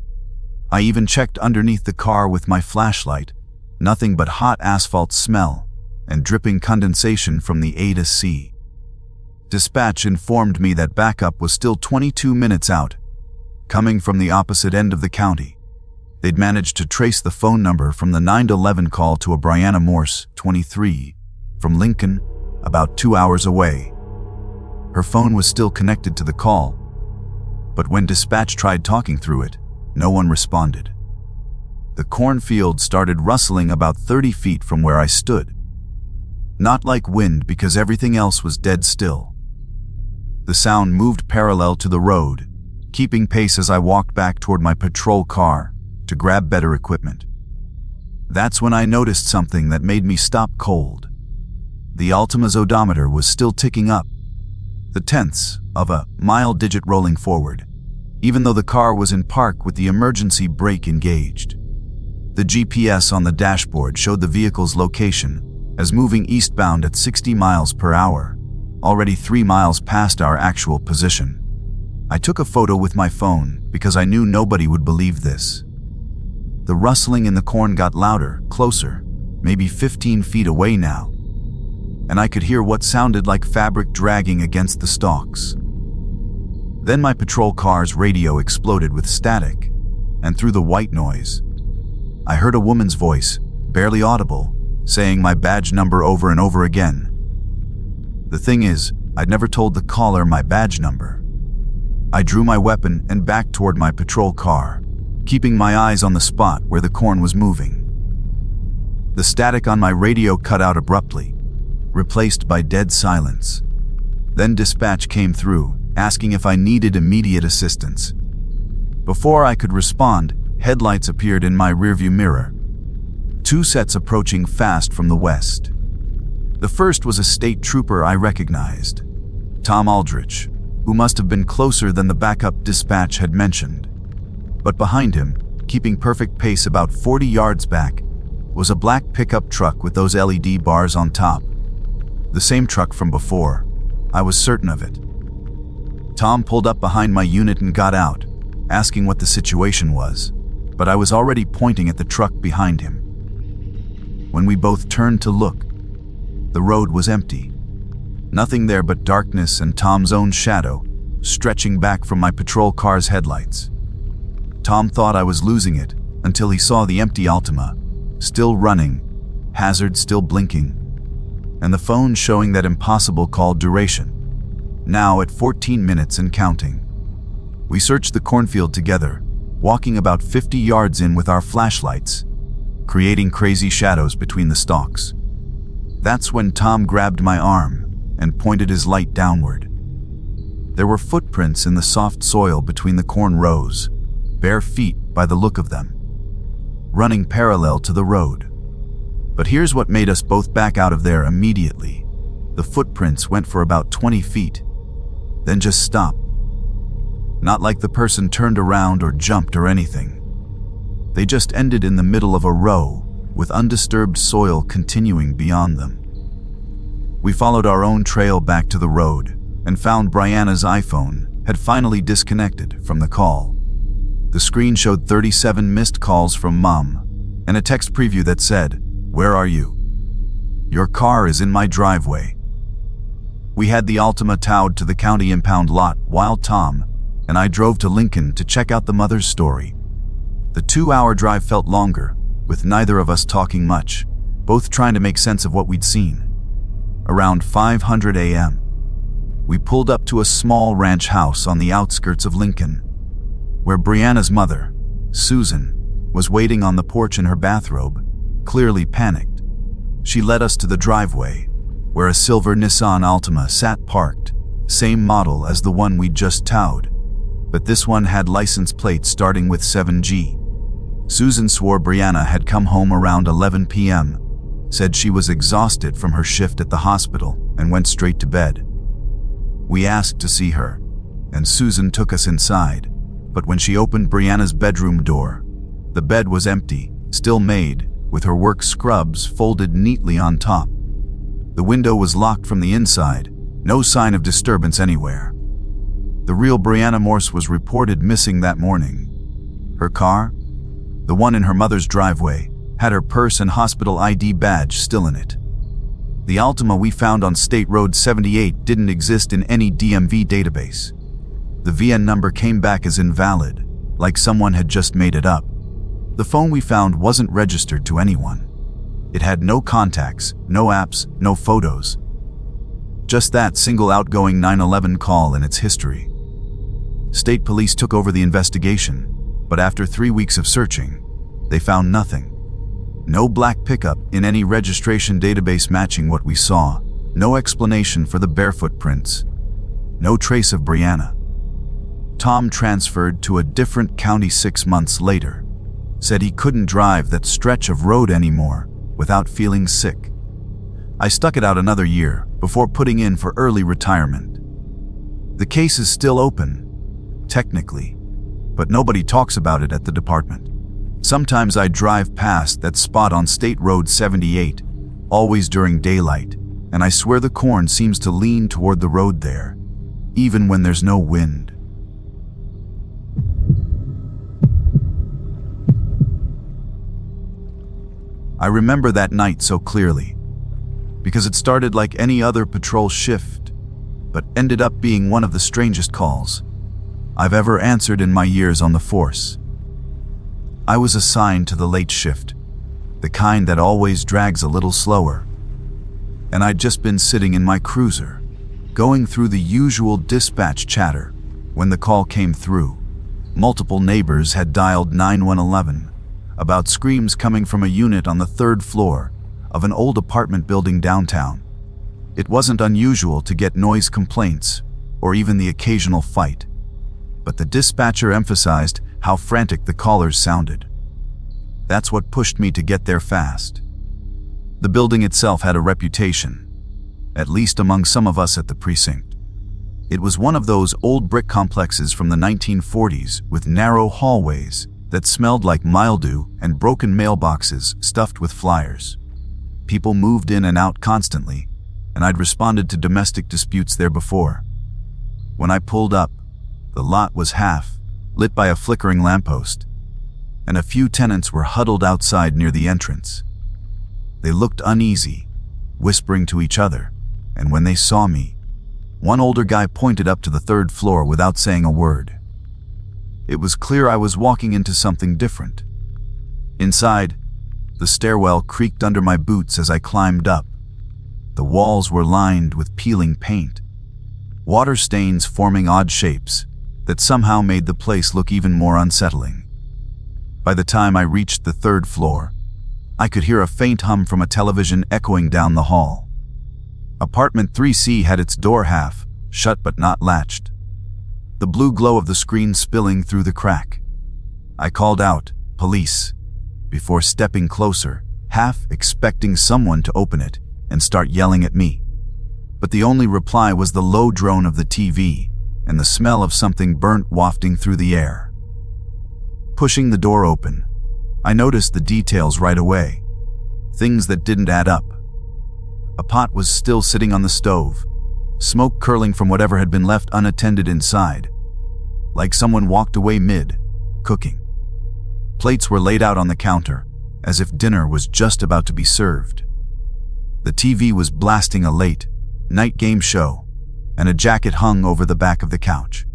I even checked underneath the car with my flashlight. Nothing but hot asphalt smell and dripping condensation from the A to C. Dispatch informed me that backup was still 22 minutes out, coming from the opposite end of the county. They'd managed to trace the phone number from the 911 call to a Brianna Morse, 23, from Lincoln, about 2 hours away. Her phone was still connected to the call, but when dispatch tried talking through it, no one responded. The cornfield started rustling about 30 feet from where I stood. Not like wind, because everything else was dead still. The sound moved parallel to the road, keeping pace as I walked back toward my patrol car to grab better equipment. That's when I noticed something that made me stop cold. The Altima's odometer was still ticking up, the tenths of a mile digit rolling forward, even though the car was in park with the emergency brake engaged. The GPS on the dashboard showed the vehicle's location as moving eastbound at 60 miles per hour, already 3 miles past our actual position. I took a photo with my phone because I knew nobody would believe this. The rustling in the corn got louder, closer, maybe 15 feet away now, and I could hear what sounded like fabric dragging against the stalks. Then my patrol car's radio exploded with static, and through the white noise, I heard a woman's voice, barely audible, saying my badge number over and over again. The thing is, I'd never told the caller my badge number. I drew my weapon and backed toward my patrol car, keeping my eyes on the spot where the corn was moving. The static on my radio cut out abruptly, replaced by dead silence. Then dispatch came through, asking if I needed immediate assistance. Before I could respond, headlights appeared in my rearview mirror, 2 sets approaching fast from the west. The first was a state trooper I recognized, Tom Aldrich, who must have been closer than the backup dispatch had mentioned. But behind him, keeping perfect pace about 40 yards back, was a black pickup truck with those LED bars on top. The same truck from before. I was certain of it. Tom pulled up behind my unit and got out, asking what the situation was, but I was already pointing at the truck behind him. When we both turned to look, the road was empty. Nothing there but darkness and Tom's own shadow, stretching back from my patrol car's headlights. Tom thought I was losing it until he saw the empty Altima, still running, hazard still blinking, and the phone showing that impossible call duration, now at 14 minutes and counting. We searched the cornfield together, walking about 50 yards in with our flashlights, creating crazy shadows between the stalks. That's when Tom grabbed my arm and pointed his light downward. There were footprints in the soft soil between the corn rows, bare feet by the look of them, running parallel to the road. But here's what made us both back out of there immediately. The footprints went for about 20 feet, then just stopped. Not like the person turned around or jumped or anything. They just ended in the middle of a row, with undisturbed soil continuing beyond them. We followed our own trail back to the road and found Brianna's iPhone had finally disconnected from the call. The screen showed 37 missed calls from Mom and a text preview that said, "Where are you? Your car is in my driveway." We had the Altima towed to the county impound lot while Tom and I drove to Lincoln to check out the mother's story. The 2-hour drive felt longer, with neither of us talking much, both trying to make sense of what we'd seen. Around 5:00 a.m., we pulled up to a small ranch house on the outskirts of Lincoln, where Brianna's mother, Susan, was waiting on the porch in her bathrobe, clearly panicked. She led us to the driveway, where a silver Nissan Altima sat parked, same model as the one we'd just towed, but this one had license plates starting with 7G. Susan swore Brianna had come home around 11 p.m., said she was exhausted from her shift at the hospital and went straight to bed. We asked to see her, and Susan took us inside, but when she opened Brianna's bedroom door, the bed was empty, still made, with her work scrubs folded neatly on top. The window was locked from the inside, no sign of disturbance anywhere. The real Brianna Morse was reported missing that morning. Her car, the one in her mother's driveway, had her purse and hospital ID badge still in it. The Altima we found on State Road 78 didn't exist in any DMV database. The VIN number came back as invalid, like someone had just made it up. The phone we found wasn't registered to anyone. It had no contacts, no apps, no photos. Just that single outgoing 911 call in its history. State police took over the investigation, but after 3 weeks of searching, they found nothing. No black pickup in any registration database matching what we saw, no explanation for the bare footprints, no trace of Brianna. Tom transferred to a different county 6 months later, said he couldn't drive that stretch of road anymore without feeling sick. I stuck it out another year before putting in for early retirement. The case is still open, technically, but nobody talks about it at the department. Sometimes I drive past that spot on State Road 78, always during daylight, and I swear the corn seems to lean toward the road there, even when there's no wind. I remember that night so clearly, because it started like any other patrol shift, but ended up being one of the strangest calls I've ever answered in my years on the force. I was assigned to the late shift, the kind that always drags a little slower, and I'd just been sitting in my cruiser, going through the usual dispatch chatter when the call came through. Multiple neighbors had dialed 911 about screams coming from a unit on the 3rd floor of an old apartment building downtown. It wasn't unusual to get noise complaints or even the occasional fight, but the dispatcher emphasized how frantic the callers sounded. That's what pushed me to get there fast. The building itself had a reputation, at least among some of us at the precinct. It was one of those old brick complexes from the 1940s with narrow hallways that smelled like mildew and broken mailboxes stuffed with flyers. People moved in and out constantly, and I'd responded to domestic disputes there before. When I pulled up, the lot was half lit by a flickering lamppost, and a few tenants were huddled outside near the entrance. They looked uneasy, whispering to each other, and when they saw me, one older guy pointed up to the 3rd floor without saying a word. It was clear I was walking into something different. Inside, the stairwell creaked under my boots as I climbed up. The walls were lined with peeling paint, water stains forming odd shapes that somehow made the place look even more unsettling. By the time I reached the 3rd floor, I could hear a faint hum from a television echoing down the hall. Apartment 3C had its door half shut but not latched, the blue glow of the screen spilling through the crack. I called out, "Police," before stepping closer, half expecting someone to open it and start yelling at me. But the only reply was the low drone of the TV and the smell of something burnt wafting through the air. Pushing the door open, I noticed the details right away, things that didn't add up. A pot was still sitting on the stove, smoke curling from whatever had been left unattended inside, like someone walked away mid-cooking. Plates were laid out on the counter, as if dinner was just about to be served. The TV was blasting a late night game show, and a jacket hung over the back of the couch.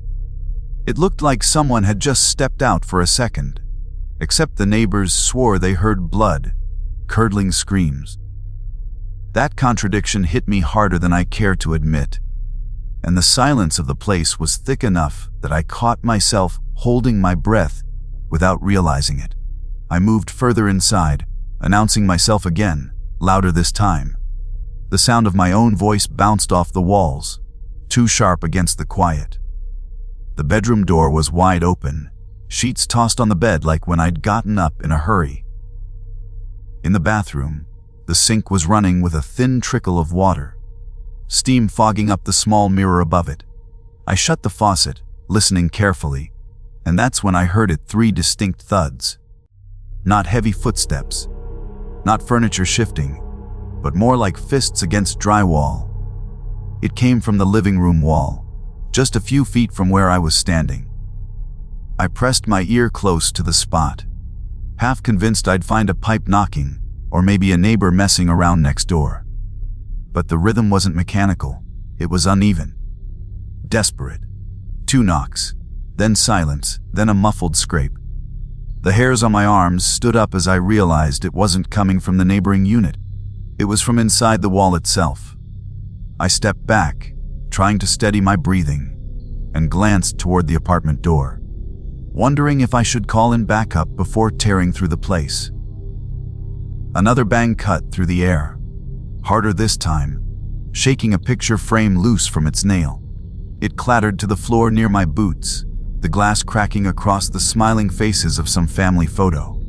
It looked like someone had just stepped out for a second, except the neighbors swore they heard blood-curdling screams. That contradiction hit me harder than I care to admit, and the silence of the place was thick enough that I caught myself holding my breath without realizing it. I moved further inside, announcing myself again, louder this time. The sound of my own voice bounced off the walls, too sharp against the quiet. The bedroom door was wide open, sheets tossed on the bed like when I'd gotten up in a hurry. In the bathroom, the sink was running with a thin trickle of water, steam fogging up the small mirror above it. I shut the faucet, listening carefully, and that's when I heard it 3 distinct thuds. Not heavy footsteps, not furniture shifting, but more like fists against drywall. It came from the living room wall, just a few feet from where I was standing. I pressed my ear close to the spot, half convinced I'd find a pipe knocking, or maybe a neighbor messing around next door. But the rhythm wasn't mechanical, it was uneven, desperate. 2 knocks, then silence, then a muffled scrape. The hairs on my arms stood up as I realized it wasn't coming from the neighboring unit. It was from inside the wall itself. I stepped back, trying to steady my breathing, and glanced toward the apartment door, wondering if I should call in backup before tearing through the place. Another bang cut through the air, harder this time, shaking a picture frame loose from its nail. It clattered to the floor near my boots, the glass cracking across the smiling faces of some family photo.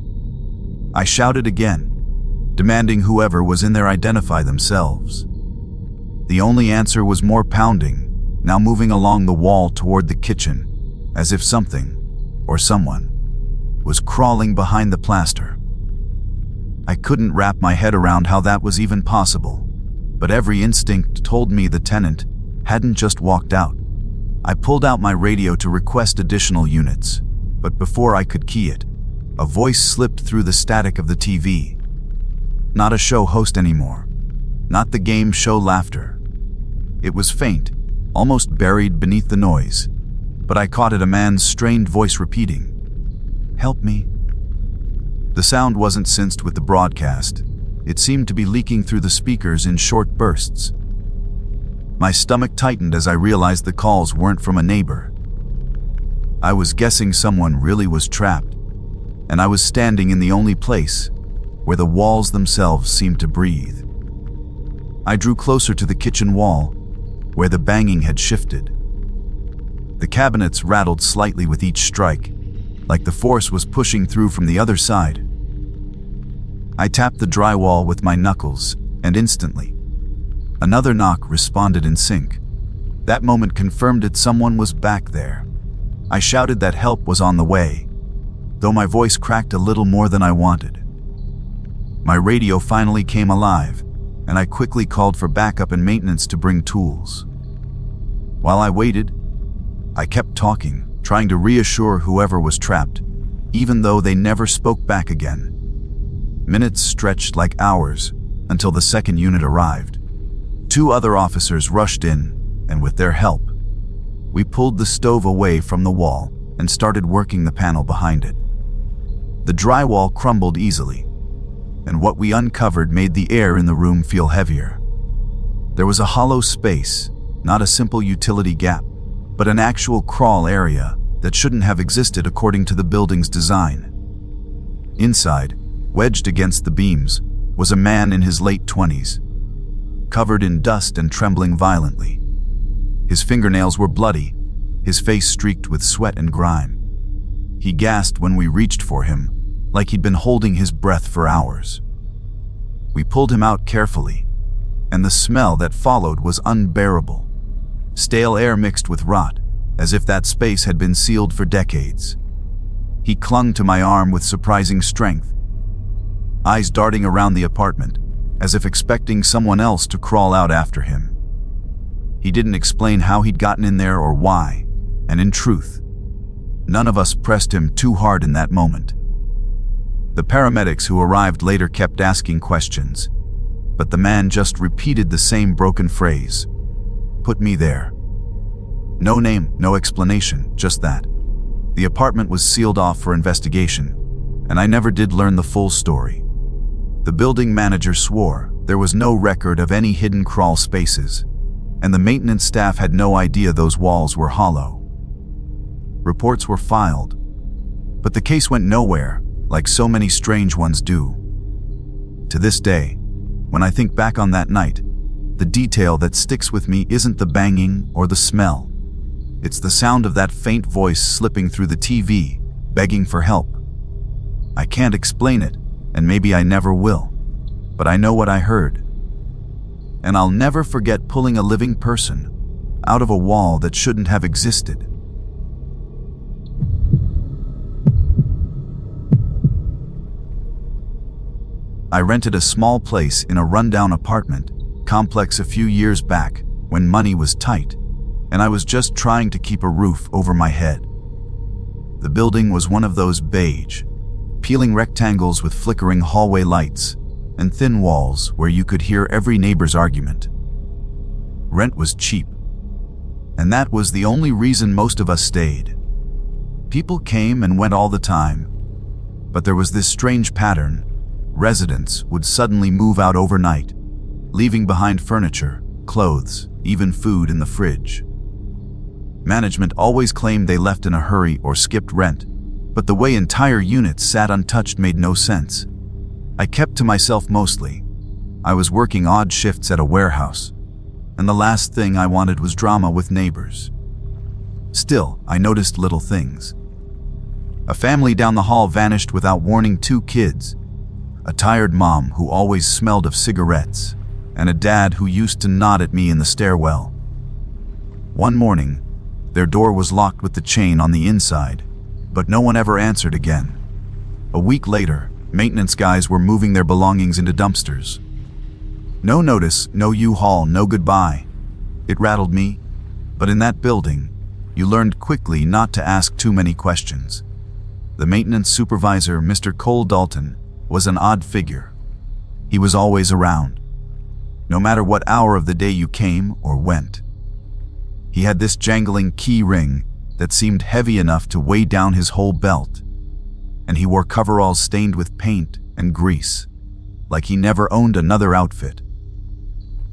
I shouted again, demanding whoever was in there identify themselves. The only answer was more pounding, now moving along the wall toward the kitchen, as if something, or someone, was crawling behind the plaster. I couldn't wrap my head around how that was even possible, but every instinct told me the tenant hadn't just walked out. I pulled out my radio to request additional units, but before I could key it, a voice slipped through the static of the TV. Not a show host anymore, not the game show laughter. It was faint, almost buried beneath the noise, but I caught it, a man's strained voice repeating, "Help me." The sound wasn't synced with the broadcast. It seemed to be leaking through the speakers in short bursts. My stomach tightened as I realized the calls weren't from a neighbor. I was guessing someone really was trapped, and I was standing in the only place where the walls themselves seemed to breathe. I drew closer to the kitchen wall, where the banging had shifted. The cabinets rattled slightly with each strike, like the force was pushing through from the other side. I tapped the drywall with my knuckles, and instantly, another knock responded in sync. That moment confirmed it, someone was back there. I shouted that help was on the way, though my voice cracked a little more than I wanted. My radio finally came alive, and I quickly called for backup and maintenance to bring tools. While I waited, I kept talking, trying to reassure whoever was trapped, even though they never spoke back again. Minutes stretched like hours until the second unit arrived. 2 other officers rushed in, and with their help, we pulled the stove away from the wall and started working the panel behind it. The drywall crumbled easily, and what we uncovered made the air in the room feel heavier. There was a hollow space, not a simple utility gap, but an actual crawl area that shouldn't have existed according to the building's design. Inside, wedged against the beams, was a man in his late 20s, covered in dust and trembling violently. His fingernails were bloody, his face streaked with sweat and grime. He gasped when we reached for him, like he'd been holding his breath for hours. We pulled him out carefully, and the smell that followed was unbearable. Stale air mixed with rot, as if that space had been sealed for decades. He clung to my arm with surprising strength, eyes darting around the apartment, as if expecting someone else to crawl out after him. He didn't explain how he'd gotten in there or why, and in truth, none of us pressed him too hard in that moment. The paramedics who arrived later kept asking questions, but the man just repeated the same broken phrase, "Put me there." No name, no explanation, just that. The apartment was sealed off for investigation, and I never did learn the full story. The building manager swore there was no record of any hidden crawl spaces, and the maintenance staff had no idea those walls were hollow. Reports were filed, but the case went nowhere, like so many strange ones do. To this day, when I think back on that night, the detail that sticks with me isn't the banging or the smell. It's the sound of that faint voice slipping through the TV, begging for help. I can't explain it, and maybe I never will, but I know what I heard. And I'll never forget pulling a living person out of a wall that shouldn't have existed. I rented a small place in a rundown apartment complex a few years back when money was tight, and I was just trying to keep a roof over my head. The building was one of those beige, peeling rectangles with flickering hallway lights and thin walls where you could hear every neighbor's argument. Rent was cheap, and that was the only reason most of us stayed. People came and went all the time, but there was this strange pattern. Residents would suddenly move out overnight, leaving behind furniture, clothes, even food in the fridge. Management always claimed they left in a hurry or skipped rent, but the way entire units sat untouched made no sense. I kept to myself mostly. I was working odd shifts at a warehouse, and the last thing I wanted was drama with neighbors. Still, I noticed little things. A family down the hall vanished without warning 2 kids, a tired mom who always smelled of cigarettes, and a dad who used to nod at me in the stairwell. One morning, their door was locked with the chain on the inside, but no one ever answered again. A week later, maintenance guys were moving their belongings into dumpsters. No notice, no U-Haul, no goodbye. It rattled me, but in that building, you learned quickly not to ask too many questions. The maintenance supervisor, Mr. Cole Dalton, was an odd figure. He was always around, no matter what hour of the day you came or went. He had this jangling key ring that seemed heavy enough to weigh down his whole belt, and he wore coveralls stained with paint and grease, like he never owned another outfit.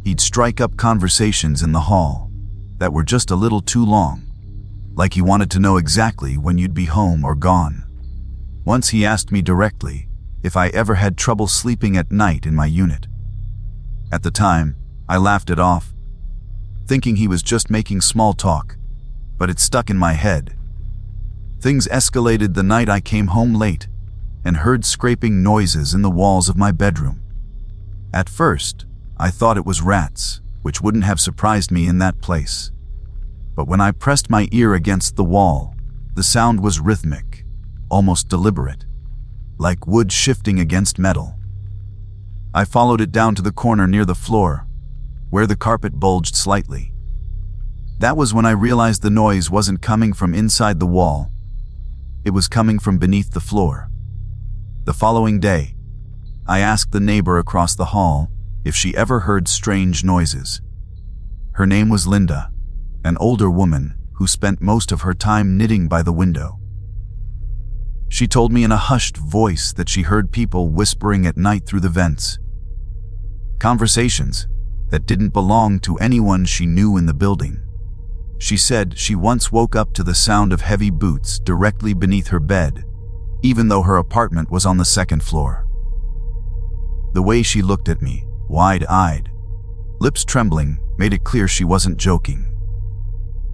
He'd strike up conversations in the hall that were just a little too long, like he wanted to know exactly when you'd be home or gone. Once he asked me directly if I ever had trouble sleeping at night in my unit. At the time, I laughed it off, thinking he was just making small talk, but it stuck in my head. Things escalated the night I came home late and heard scraping noises in the walls of my bedroom. At first, I thought it was rats, which wouldn't have surprised me in that place. But when I pressed my ear against the wall, the sound was rhythmic, almost deliberate, like wood shifting against metal. I followed it down to the corner near the floor, where the carpet bulged slightly. That was when I realized the noise wasn't coming from inside the wall. It was coming from beneath the floor. The following day, I asked the neighbor across the hall if she ever heard strange noises. Her name was Linda, an older woman who spent most of her time knitting by the window. She told me in a hushed voice that she heard people whispering at night through the vents. Conversations that didn't belong to anyone she knew in the building. She said she once woke up to the sound of heavy boots directly beneath her bed, even though her apartment was on the 2nd floor. The way she looked at me, wide-eyed, lips trembling, made it clear she wasn't joking.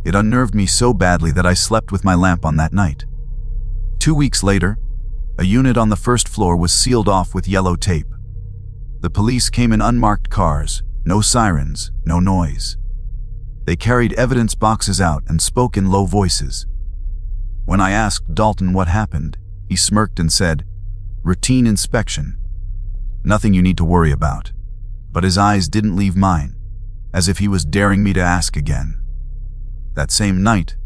It unnerved me so badly that I slept with my lamp on that night. 2 weeks later, a unit on the 1st floor was sealed off with yellow tape. The police came in unmarked cars, no sirens, no noise. They carried evidence boxes out and spoke in low voices. When I asked Dalton what happened, he smirked and said, "Routine inspection. Nothing you need to worry about." But his eyes didn't leave mine, as if he was daring me to ask again. That same night,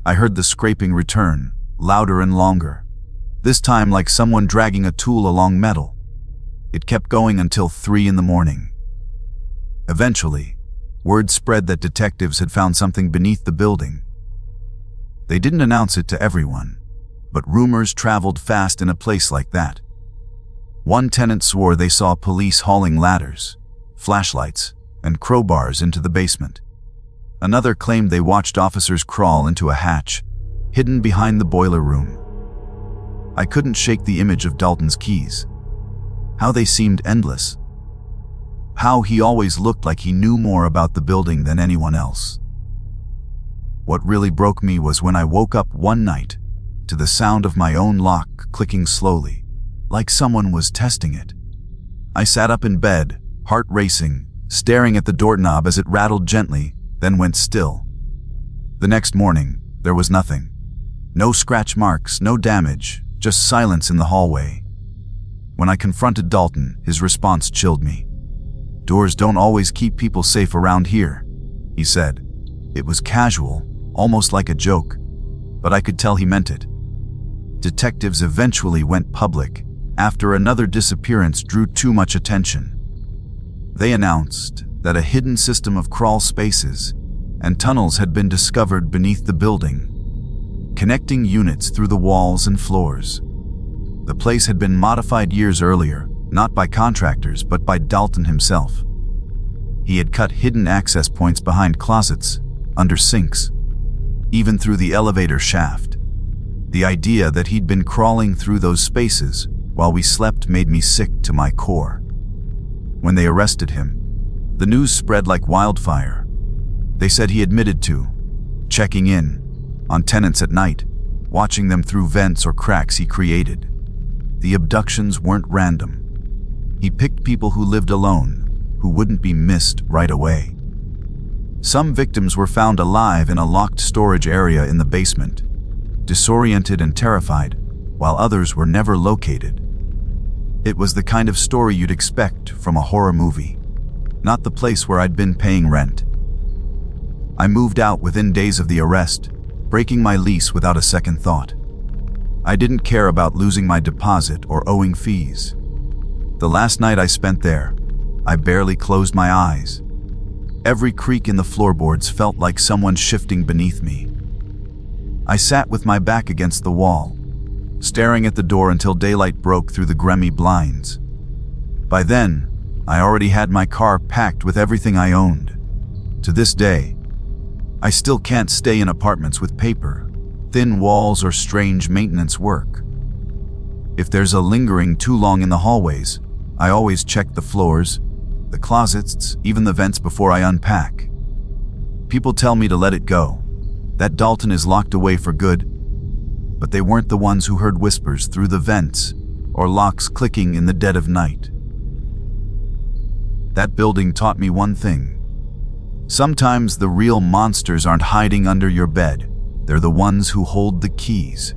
I heard the scraping return, louder and longer, this time like someone dragging a tool along metal. It kept going until 3 in the morning. Eventually, word spread that detectives had found something beneath the building. They didn't announce it to everyone, but rumors traveled fast in a place like that. One tenant swore they saw police hauling ladders, flashlights, and crowbars into the basement. Another claimed they watched officers crawl into a hatch hidden behind the boiler room. I couldn't shake the image of Dalton's keys. How they seemed endless. How he always looked like he knew more about the building than anyone else. What really broke me was when I woke up one night to the sound of my own lock clicking slowly, like someone was testing it. I sat up in bed, heart racing, staring at the doorknob as it rattled gently, then went still. The next morning, there was nothing. No scratch marks, no damage, just silence in the hallway. When I confronted Dalton, his response chilled me. "Doors don't always keep people safe around here," he said. It was casual, almost like a joke, but I could tell he meant it. Detectives eventually went public after another disappearance drew too much attention. They announced that a hidden system of crawl spaces and tunnels had been discovered beneath the building, connecting units through the walls and floors. The place had been modified years earlier, not by contractors but by Dalton himself. He had cut hidden access points behind closets, under sinks, even through the elevator shaft. The idea that he'd been crawling through those spaces while we slept made me sick to my core. When they arrested him, the news spread like wildfire. They said he admitted to checking in on tenants at night, watching them through vents or cracks he created. The abductions weren't random. He picked people who lived alone, who wouldn't be missed right away. Some victims were found alive in a locked storage area in the basement, disoriented and terrified, while others were never located. It was the kind of story you'd expect from a horror movie, not the place where I'd been paying rent. I moved out within days of the arrest, breaking my lease without a second thought. I didn't care about losing my deposit or owing fees. The last night I spent there, I barely closed my eyes. Every creak in the floorboards felt like someone shifting beneath me. I sat with my back against the wall, staring at the door until daylight broke through the grimy blinds. By then, I already had my car packed with everything I owned. To this day, I still can't stay in apartments with paper, thin walls, or strange maintenance work. If there's a lingering too long in the hallways, I always check the floors, the closets, even the vents before I unpack. People tell me to let it go, that Dalton is locked away for good, but they weren't the ones who heard whispers through the vents or locks clicking in the dead of night. That building taught me one thing. Sometimes the real monsters aren't hiding under your bed. They're the ones who hold the keys.